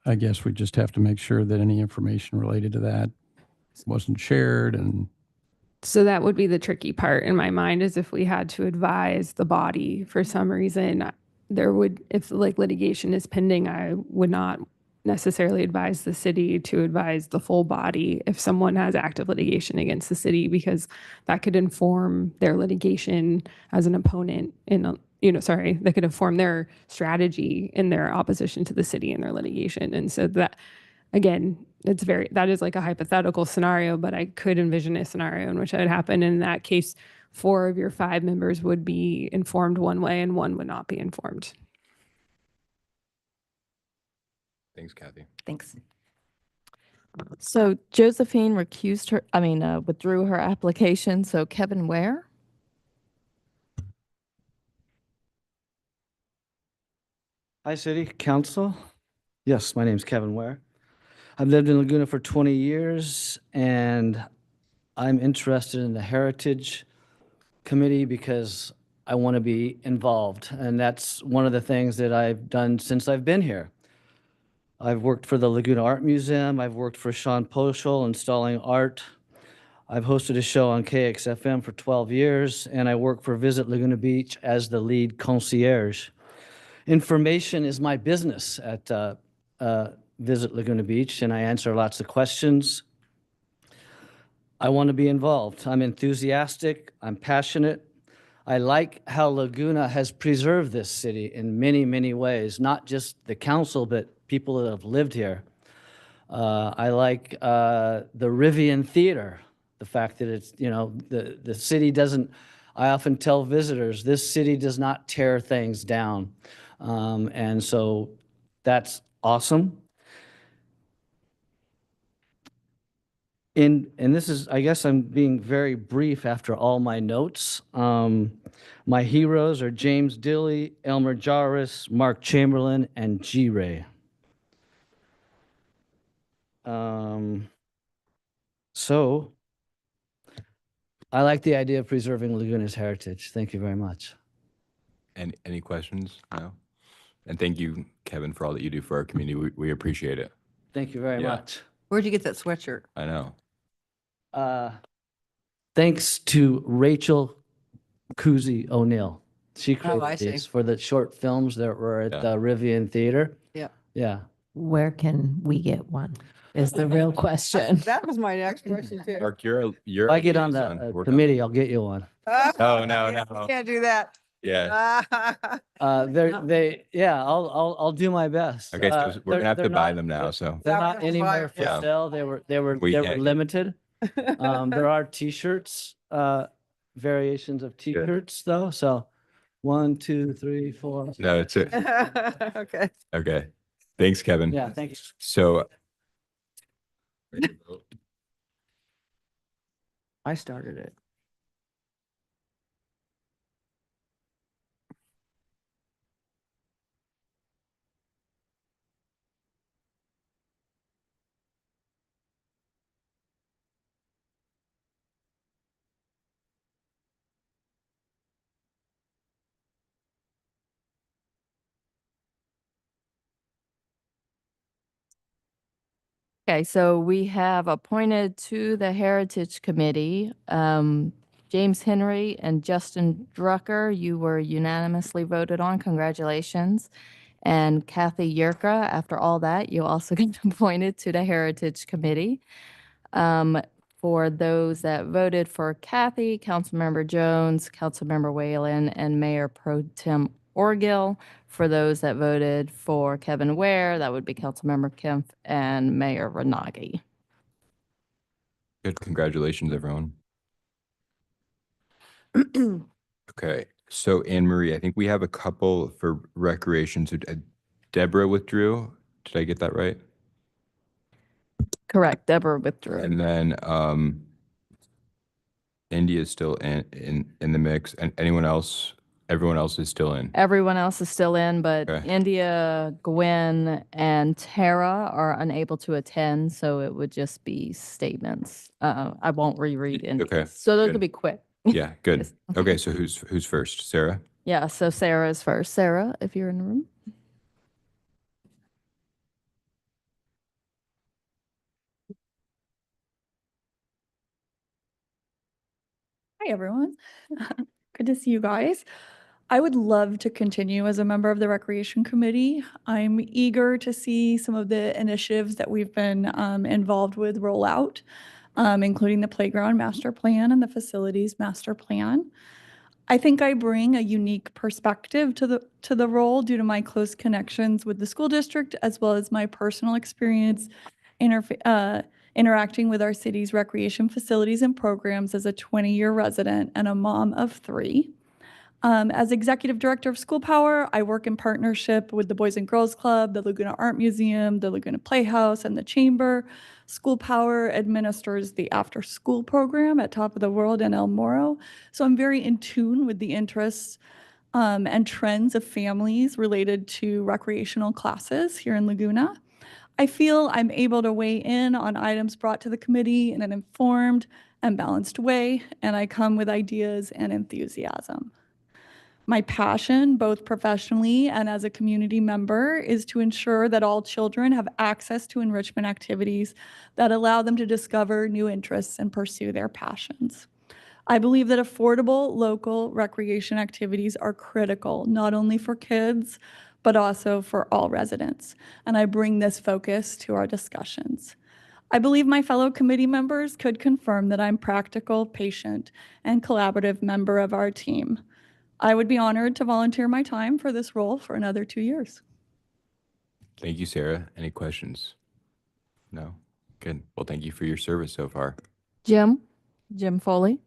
I guess we just have to make sure that any information related to that wasn't shared. And so that would be the tricky part in my mind, is if we had to advise the body for some reason, there would, if like litigation is pending, I would not necessarily advise the city to advise the full body if someone has active litigation against the city, because that could inform their litigation as an opponent in a, that could inform their strategy in their opposition to the city in their litigation. And so that, again, that is like a hypothetical scenario, but I could envision a scenario in which that would happen. In that case, 4 of your 5 members would be informed one way and 1 would not be informed. Thanks, Kathy. Thanks. So Josephine withdrew her application. So Kevin Ware? Hi, City Council. Yes, my name's Kevin Ware. I've lived in Laguna for 20 years, and I'm interested in the Heritage Committee because I want to be involved. And that's one of the things that I've done since I've been here. I've worked for the Laguna Art Museum. I've worked for Sean Poschel installing art. I've hosted a show on KXFM for 12 years, and I work for Visit Laguna Beach as the lead concierge. Information is my business at Visit Laguna Beach, and I answer lots of questions. I want to be involved. I'm enthusiastic. I'm passionate. I like how Laguna has preserved this city in many, many ways, not just the council, but people that have lived here. I like the Rivian Theater, the fact that it's, the city doesn't, I often tell visitors, this city does not tear things down. And so that's awesome. And this is, I guess I'm being very brief after all my notes. My heroes are James Dilley, Elmer Jarvis, Mark Chamberlain, and G. Ray. So I like the idea of preserving Laguna's heritage. Thank you very much. Any questions? No? And thank you, Kevin, for all that you do for our community. We appreciate it. Thank you very Yeah. much. Where'd you get that sweatshirt? I know. Thanks to Rachel Cousy O'Neill. She Oh, I created see. these for the short films that were at Yeah. the Rivian Theater. Yeah. Yeah. Where can we get one is the real question. That was my next question too. Mark, you're If I get on liaison. the Work on committee, I'll get you one. No, no, Can't- no. Can't do that. Yeah. I'll do my best. Okay, so we're gonna have to buy not- them now, so. They're Yeah, not we're gonna anywhere buy- for yeah. sale. They were We can't- limited. There are T-shirts, variations of T-shirts though. So 1, 2, 3, 4. No, it's it. Okay. Okay. Thanks, Kevin. Yeah, thank you. So I started it. Okay, so we have appointed to the Heritage Committee, James Henry and Justin Drucker. You were unanimously voted on. Congratulations. And Kathy Yerka, after all that, you also get appointed to the Heritage Committee. For those that voted for Kathy, Councilmember Jones, Councilmember Whalen, and Mayor Pro Tem Orgill. For those that voted for Kevin Ware, that would be Councilmember Kempf and Mayor Renagi. good. Congratulations, everyone. Okay. So Anne Marie, I think we have a couple for recreation. So Deborah withdrew. Did I get that right? Correct, Deborah withdrew. And then India is still in the mix. And anyone else? Everyone else is still in. Everyone else is still in, but Okay. India, Gwen, and Tara are unable to attend, so it would just be statements. I won't reread India. Okay, So those good. could be quick. Yeah, good. Yes. Okay, so who's first? Sarah? Yeah, so Sarah is first. Sarah, if you're in the room. Hi, everyone. Good to see you guys. I would love to continue as a member of the Recreation Committee. I'm eager to see some of the initiatives that we've been involved with roll out, including the playground master plan and the facilities master plan. I think I bring a unique perspective to the role due to my close connections with the school district, as well as my personal experience interacting with our city's recreation facilities and programs as a 20-year resident and a mom of 3. As Executive Director of School Power, I work in partnership with the Boys and Girls Club, the Laguna Art Museum, the Laguna Playhouse, and the Chamber. School Power administers the after-school program at Top of the World in El Moro. So I'm very in tune with the interests and trends of families related to recreational classes here in Laguna. I feel I'm able to weigh in on items brought to the committee in an informed and balanced way, and I come with ideas and enthusiasm. My passion, both professionally and as a community member, is to ensure that all children have access to enrichment activities that allow them to discover new interests and pursue their passions. I believe that affordable local recreation activities are critical, not only for kids, but also for all residents. And I bring this focus to our discussions. I believe my fellow committee members could confirm that I'm practical, patient, and collaborative member of our team. I would be honored to volunteer my time for this role for another 2 years. Thank you, Sarah. Any questions? No? Good. Well, thank you for your service so far. Jim Foley.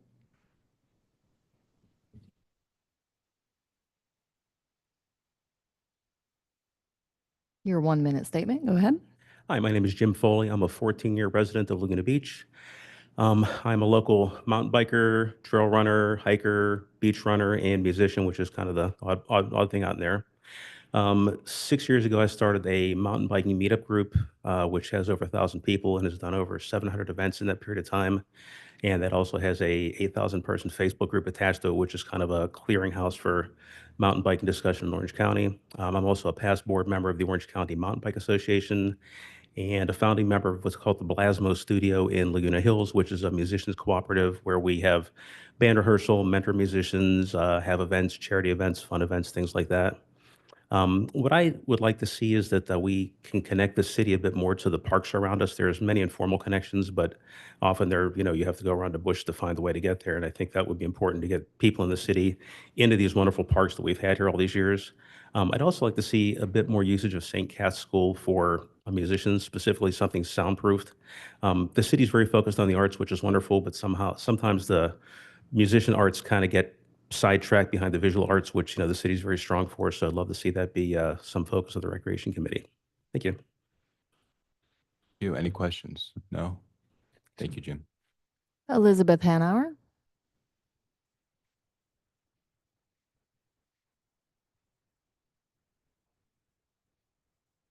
Your 1-minute statement, go ahead. Hi, my name is Jim Foley. I'm a 14-year resident of Laguna Beach. I'm a local mountain biker, trail runner, hiker, beach runner, and musician, which is kind of the odd thing out there. 6 years ago, I started a mountain biking meetup group, which has over 1,000 people and has done over 700 events in that period of time. And that also has a 8,000 person Facebook group attached to it, which is kind of a clearinghouse for mountain biking discussion in Orange County. I'm also a past board member of the Orange County Mountain Bike Association and a founding member of what's called the Belasmo Studio in Laguna Hills, which is a musicians cooperative where we have band rehearsal, mentor musicians, have events, charity events, fun events, things like that. What I would like to see is that we can connect the city a bit more to the parks around us. There's many informal connections, but often you have to go around the bush to find the way to get there. And I think that would be important to get people in the city into these wonderful parks that we've had here all these years. I'd also like to see a bit more usage of St. Cat's School for musicians, specifically something soundproofed. The city's very focused on the arts, which is wonderful, but sometimes the musician arts kind of get sidetracked behind the visual arts, which the city's very strong for. So I'd love to see that be some focus of the Recreation Committee. Thank you. Any questions? No? Thank you, Jim. Elizabeth Hanauer.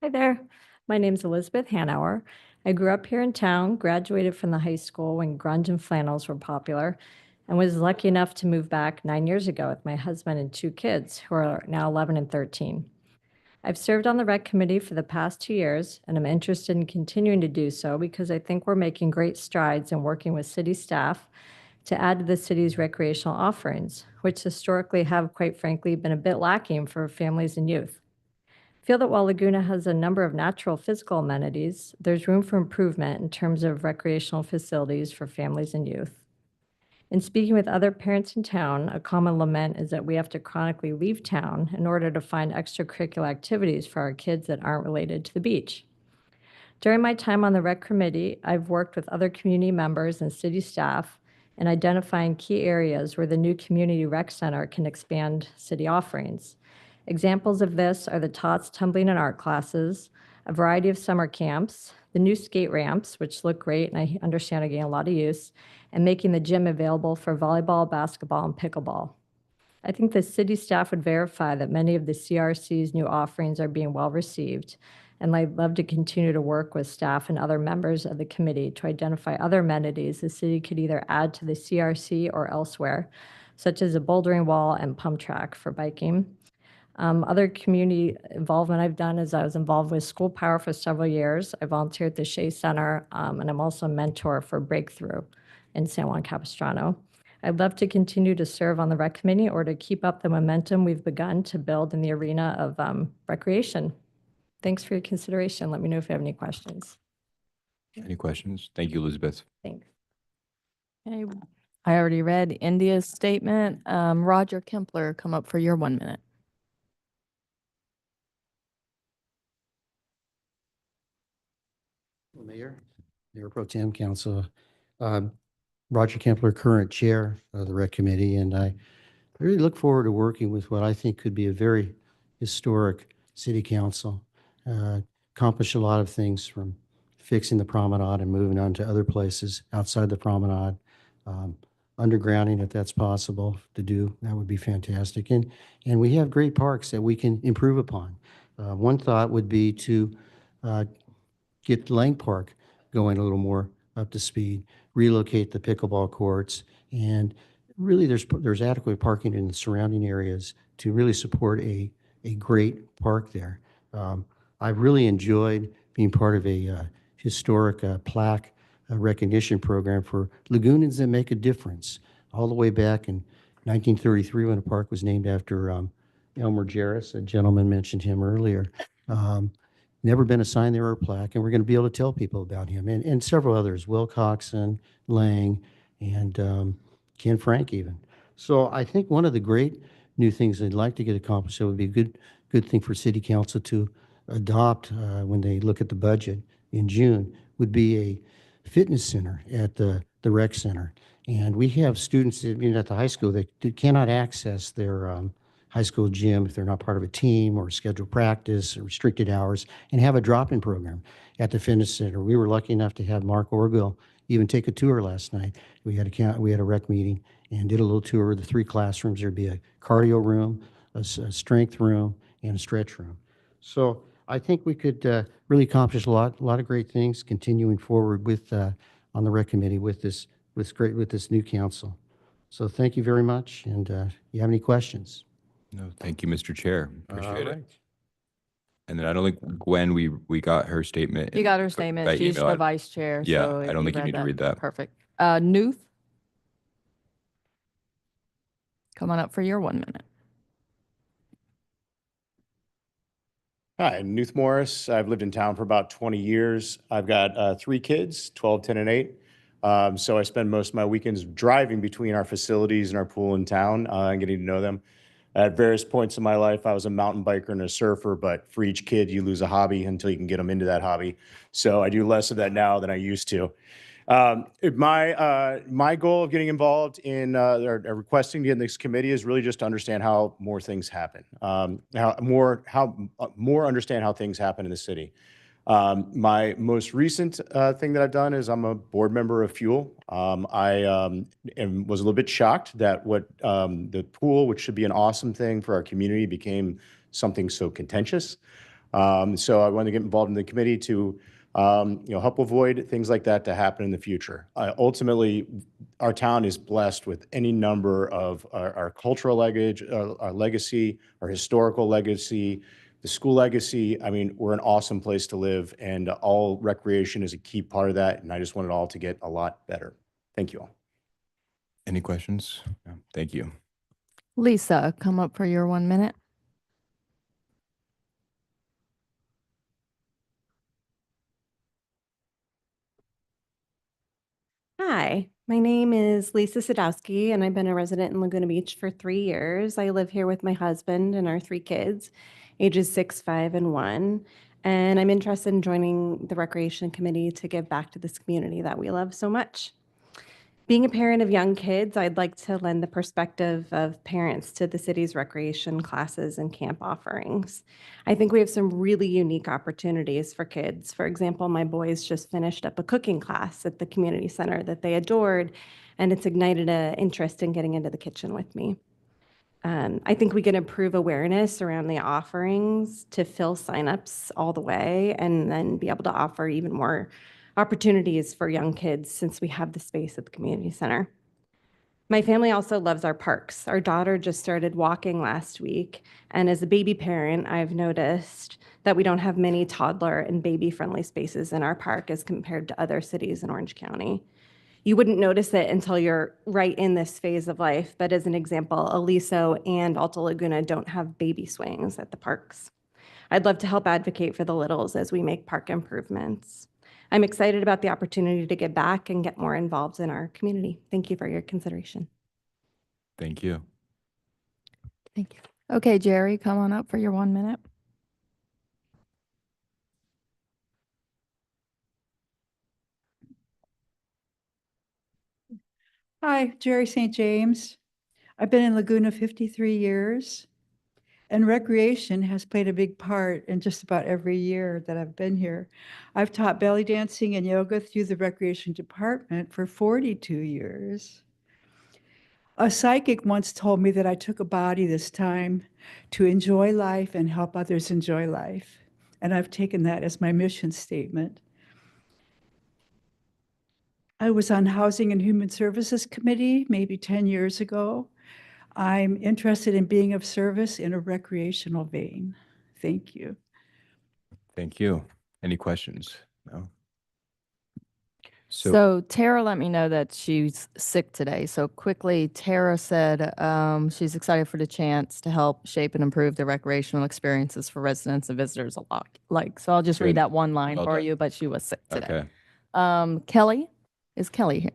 Hi there. My name's Elizabeth Hanauer. I grew up here in town, graduated from the high school when grunge and flannels were popular, and was lucky enough to move back 9 years ago with my husband and 2 kids, who are now 11 and 13. I've served on the rec committee for the past 2 years, and I'm interested in continuing to do so because I think we're making great strides in working with city staff to add to the city's recreational offerings, which historically have, quite frankly, been a bit lacking for families and youth. I feel that while Laguna has a number of natural physical amenities, there's room for improvement in terms of recreational facilities for families and youth. In speaking with other parents in town, a common lament is that we have to chronically leave town in order to find extracurricular activities for our kids that aren't related to the beach. During my time on the rec committee, I've worked with other community members and city staff in identifying key areas where the new community rec center can expand city offerings. Examples of this are the TOTS tumbling and art classes, a variety of summer camps, the new skate ramps, which look great and I understand are getting a lot of use, and making the gym available for volleyball, basketball, and pickleball. I think the city staff would verify that many of the CRC's new offerings are being well received, and I'd love to continue to work with staff and other members of the committee to identify other amenities the city could either add to the CRC or elsewhere, such as a bouldering wall and pump track for biking. Other community involvement I've done is I was involved with School Power for several years. I volunteered at the Shea Center, and I'm also a mentor for Breakthrough in San Juan Capistrano. I'd love to continue to serve on the rec committee or to keep up the momentum we've begun to build in the arena of recreation. Thanks for your consideration. Let me know if you have any questions. Any questions? Thank you, Elizabeth. Thanks. Okay, I already read India's statement. Roger Kempler, come up for your 1 minute. Mayor Pro Tem Council, Roger Kempler, current chair of the Rec Committee, and I really look forward to working with what I think could be a very historic city council. Accomplish a lot of things from fixing the promenade and moving on to other places outside the promenade. Undergrounding, if that's possible to do, that would be fantastic. And we have great parks that we can improve upon. One thought would be to get Lang Park going a little more up to speed, relocate the pickleball courts, and really there's adequate parking in the surrounding areas to really support a great park there. I've really enjoyed being part of a historic plaque recognition program for Lagoonans that make a difference. All the way back in 1933 when the park was named after Elmer Jarris, a gentleman mentioned him earlier. Never been assigned there or a plaque, and we're going to be able to tell people about him and several others, Will Coxon, Lang, and Ken Frank even. So I think one of the great new things I'd like to get accomplished, that would be a good thing for City Council to adopt when they look at the budget in June, would be a fitness center at the rec center. And we have students at the high school that cannot access their high school gym if they're not part of a team or scheduled practice or restricted hours, and have a drop-in program at the fitness center. We were lucky enough to have Mark Orgill even take a tour last night. We had a rec meeting and did a little tour of the 3 classrooms. There'd be a cardio room, a strength room, and a stretch room. So I think we could really accomplish a lot of great things continuing forward with on the rec committee with this new council. So thank you very much. And you have any questions? No, thank you, Mr. Chair. Appreciate right. it. And then I don't think Gwen, we got her statement. You got her by statement. She's email. the vice chair. Yeah, so I don't think you need to read that. Perfect. Newth, come on up for your 1 minute. Hi, Newth Morris. I've lived in town for about 20 years. I've got 3 kids, 12, 10, and 8. So I spend most of my weekends driving between our facilities and our pool in town and getting to know them. At various points in my life, I was a mountain biker and a surfer, but for each kid, you lose a hobby until you can get them into that hobby. So I do less of that now than I used to. My goal of getting involved in or requesting to get in this committee is really just to understand how more things happen, more understand how things happen in the city. My most recent thing that I've done is I'm a board member of Fuel. I was a little bit shocked that the pool, which should be an awesome thing for our community, became something so contentious. So I wanted to get involved in the committee to help avoid things like that to happen in the future. Ultimately, our town is blessed with any number of our cultural legacy, our historical legacy, the school legacy. I mean, we're an awesome place to live, and all recreation is a key part of that. And I just want it all to get a lot better. Thank you all. Any questions? No, thank you. Lisa, come up for your 1 minute. Hi, my name is Lisa Sadowski, and I've been a resident in Laguna Beach for 3 years. I live here with my husband and our 3 kids, ages 6, 5, and 1. And I'm interested in joining the Recreation Committee to give back to this community that we love so much. Being a parent of young kids, I'd like to lend the perspective of parents to the city's recreation classes and camp offerings. I think we have some really unique opportunities for kids. For example, my boys just finished up a cooking class at the community center that they adored, and it's ignited an interest in getting into the kitchen with me. I think we can improve awareness around the offerings to fill signups all the way, and then be able to offer even more opportunities for young kids since we have the space at the community center. My family also loves our parks. Our daughter just started walking last week, and as a baby parent, I've noticed that we don't have many toddler and baby-friendly spaces in our park as compared to other cities in Orange County. You wouldn't notice it until you're right in this phase of life. But as an example, Aliso and Alta Laguna don't have baby swings at the parks. I'd love to help advocate for the littles as we make park improvements. I'm excited about the opportunity to give back and get more involved in our community. Thank you for your consideration. Thank you. Thank you. Okay, Jerry, come on up for your 1 minute. Hi, Jerry St. James. I've been in Laguna 53 years, and recreation has played a big part in just about every year that I've been here. I've taught belly dancing and yoga through the recreation department for 42 years. A psychic once told me that I took a body this time to enjoy life and help others enjoy life. And I've taken that as my mission statement. I was on Housing and Human Services Committee maybe 10 years ago. I'm interested in being of service in a recreational vein. Thank you. Thank you. Any questions? No? So Tara let me know that she's sick today. So quickly, Tara said she's excited for the chance to help shape and improve the recreational experiences for residents and visitors alike. So I'll just read Good. that one line Well for done. you, but she was sick today. Okay. Kelly, is Kelly here?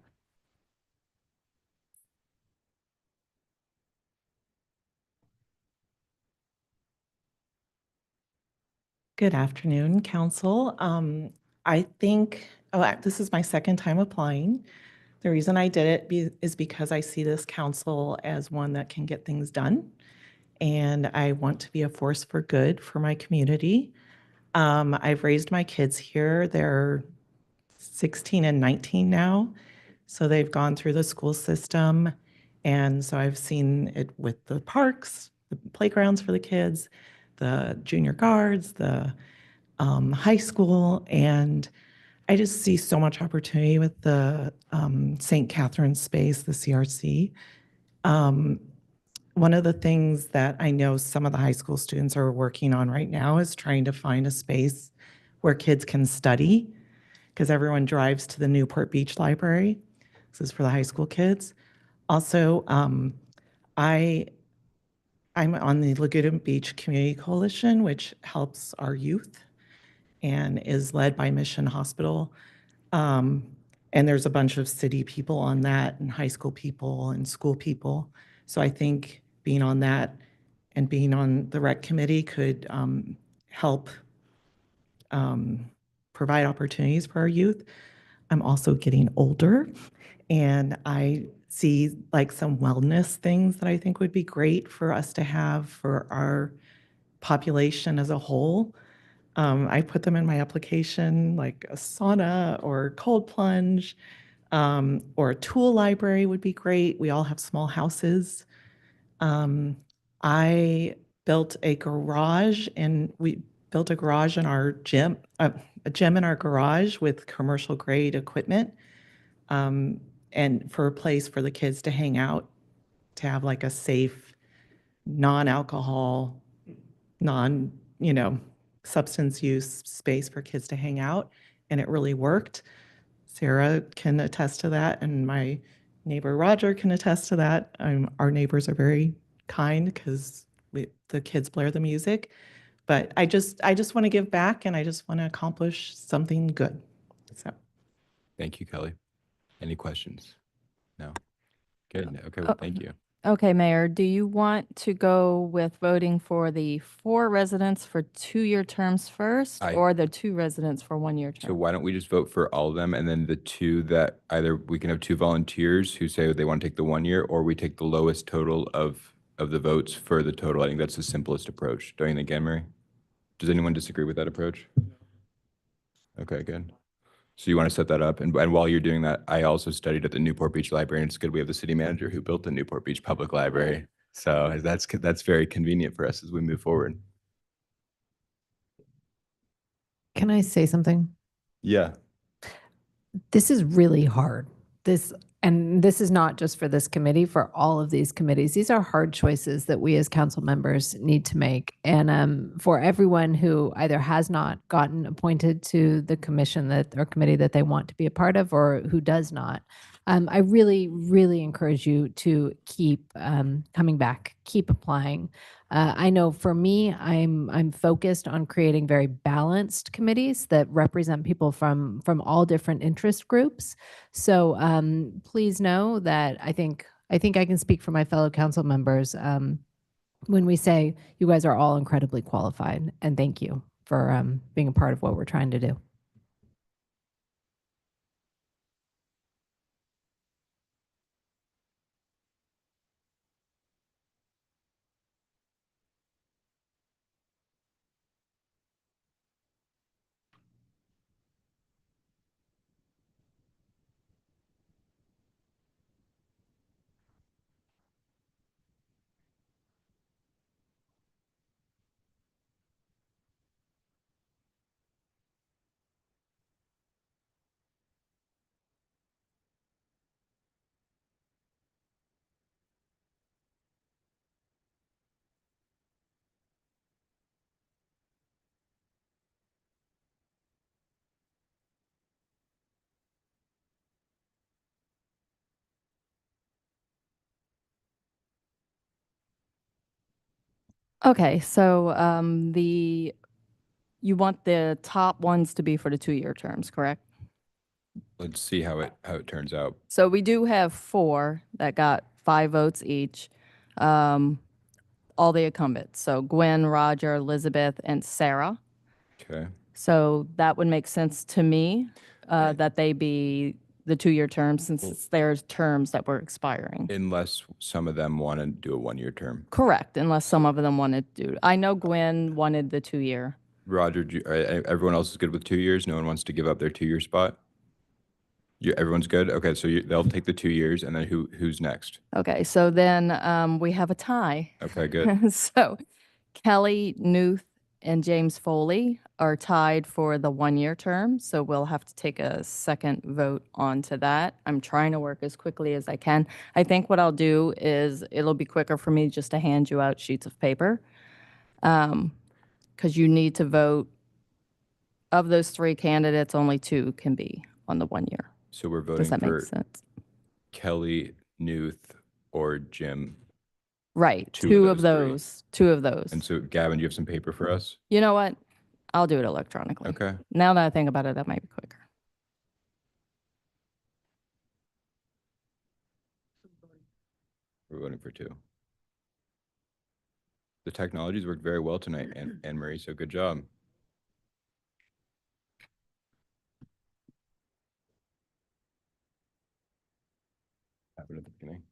Good afternoon, Council. I think, this is my second time applying. The reason I did it is because I see this council as one that can get things done. And I want to be a force for good for my community. I've raised my kids here. They're 16 and 19 now. So they've gone through the school system. And so I've seen it with the parks, the playgrounds for the kids, the junior guards, the high school. And I just see so much opportunity with the St. Catherine's space, the CRC. One of the things that I know some of the high school students are working on right now is trying to find a space where kids can study, because everyone drives to the Newport Beach Library. This is for the high school kids. Also, I'm on the Laguna Beach Community Coalition, which helps our youth and is led by Mission Hospital. And there's a bunch of city people on that, and high school people and school people. So I think being on that and being on the rec committee could help provide opportunities for our youth. I'm also getting older, and I see like some wellness things that I think would be great for us to have for our population as a whole. I put them in my application, like a sauna or cold plunge, or a tool library would be great. We all have small houses. I built a garage, and we built a garage in our gym, a gym in our garage with commercial grade equipment, and for a place for the kids to hang out, to have like a safe, non-alcohol, substance use space for kids to hang out. And it really worked. Sarah can attest to that, and my neighbor Roger can attest to that. Our neighbors are very kind because the kids blare the music. But I just want to give back, and I just want to accomplish something good. So. Thank you, Kelly. Any questions? No. Good. Okay. Well, thank you. Okay, Mayor, do you want to go with voting for the 4 residents for 2-year terms first, or the 2 residents for 1-year terms? So why don't we just vote for all of them, and then the 2 that either we can have 2 volunteers who say they want to take the 1 year, or we take the lowest total of the votes for the total. I think that's the simplest approach. Don't you think, Anne Marie? Does anyone disagree with that approach? Okay, good. So you want to set that up, and while you're doing that, I also studied at the Newport Beach Library, and it's good we have the city manager who built the Newport Beach Public Library. So that's very convenient for us as we move forward. Can I say something? Yeah. This is really hard. And this is not just for this committee, for all of these committees. These are hard choices that we as council members need to make. And for everyone who either has not gotten appointed to the commission or committee that they want to be a part of, or who does not, I really, really encourage you to keep coming back, keep applying. I know for me, I'm focused on creating very balanced committees that represent people from all different interest groups. So please know that I think I can speak for my fellow council members when we say you guys are all incredibly qualified, and thank you for being a part of what we're trying to do. Okay, so you want the top ones to be for the 2-year terms, correct? Let's see how it turns out. So we do have 4 that got 5 votes each. All the incumbents. So Gwen, Roger, Elizabeth, and Sarah. Okay. So that would make sense to me that they be the 2-year terms since it's their terms that were expiring. Unless some of them want to do a 1-year term. Correct, unless some of them wanted to. I know Gwen wanted the 2-year. Roger, everyone else is good with 2 years? No one wants to give up their 2-year spot? Everyone's good? Okay, so they'll take the 2 years, and then who's next? Okay, so then we have a tie. Okay, good. So Kelly Newth and James Foley are tied for the 1-year term, so we'll have to take a second vote onto that. I'm trying to work as quickly as I can. I think what I'll do is it'll be quicker for me just to hand you out sheets of paper, because you need to vote. Of those 3 candidates, only 2 can be on the 1 year. So we're voting Does that make for sense? Kelly, Newth, or Jim. Right, Two two of of those those, 2 of those. And so Gavin, do you have some paper for us? You know what? I'll do it electronically. Okay. Now that I think about it, that might be quicker. We're voting for 2. The technologies worked very well tonight, Anne Marie, so good job. What happened at the beginning?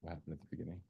What happened at the beginning?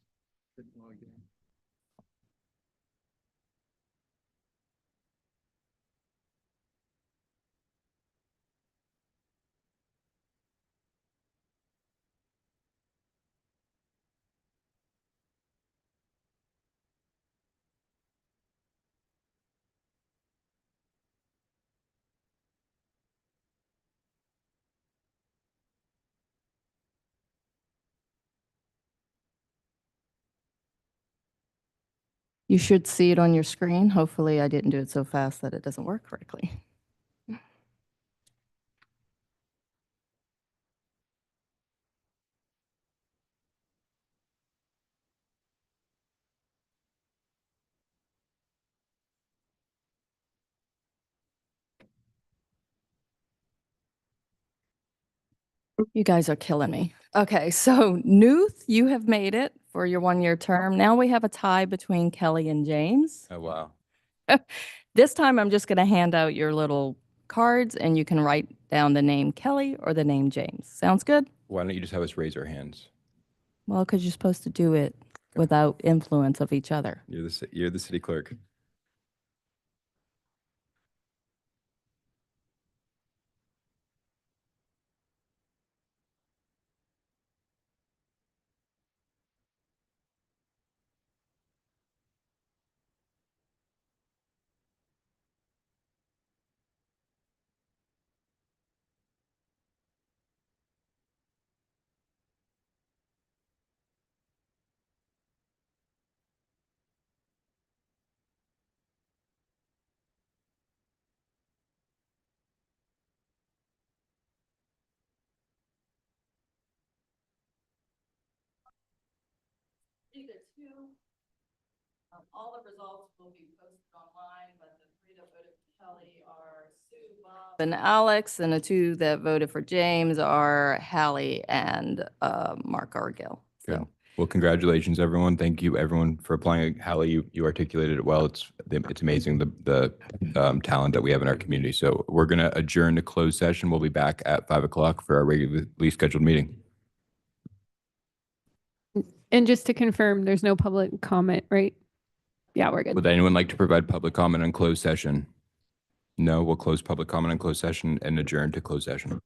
You should see it on your screen. Hopefully, I didn't do it so fast that it doesn't work correctly. You guys are killing me. Okay, so Newth, you have made it for your 1-year term. Now we have a tie between Kelly and James. Oh, wow. This time I'm just going to hand out your little cards and you can write down the name Kelly or the name James. Sounds good? Why don't you just have us raise our hands? Well, because you're supposed to do it without influence of each other. You're the city clerk. the two. All the results will be posted online, but the three that voted for Kelly are Sue, Bob, and Alex, and the two that voted for James are Hallie and Mark Argil. Good. So Well, congratulations, everyone. Thank you, everyone, for applying. Hallie, you articulated it well. It's amazing the talent that we have in our community. So we're going to adjourn to closed session. We'll be back at 5 o'clock for our regularly scheduled meeting. And just to confirm, there's no public comment, right? Yeah, we're good. Would anyone like to provide public comment on closed session? No, we'll close public comment on closed session and adjourn to closed session.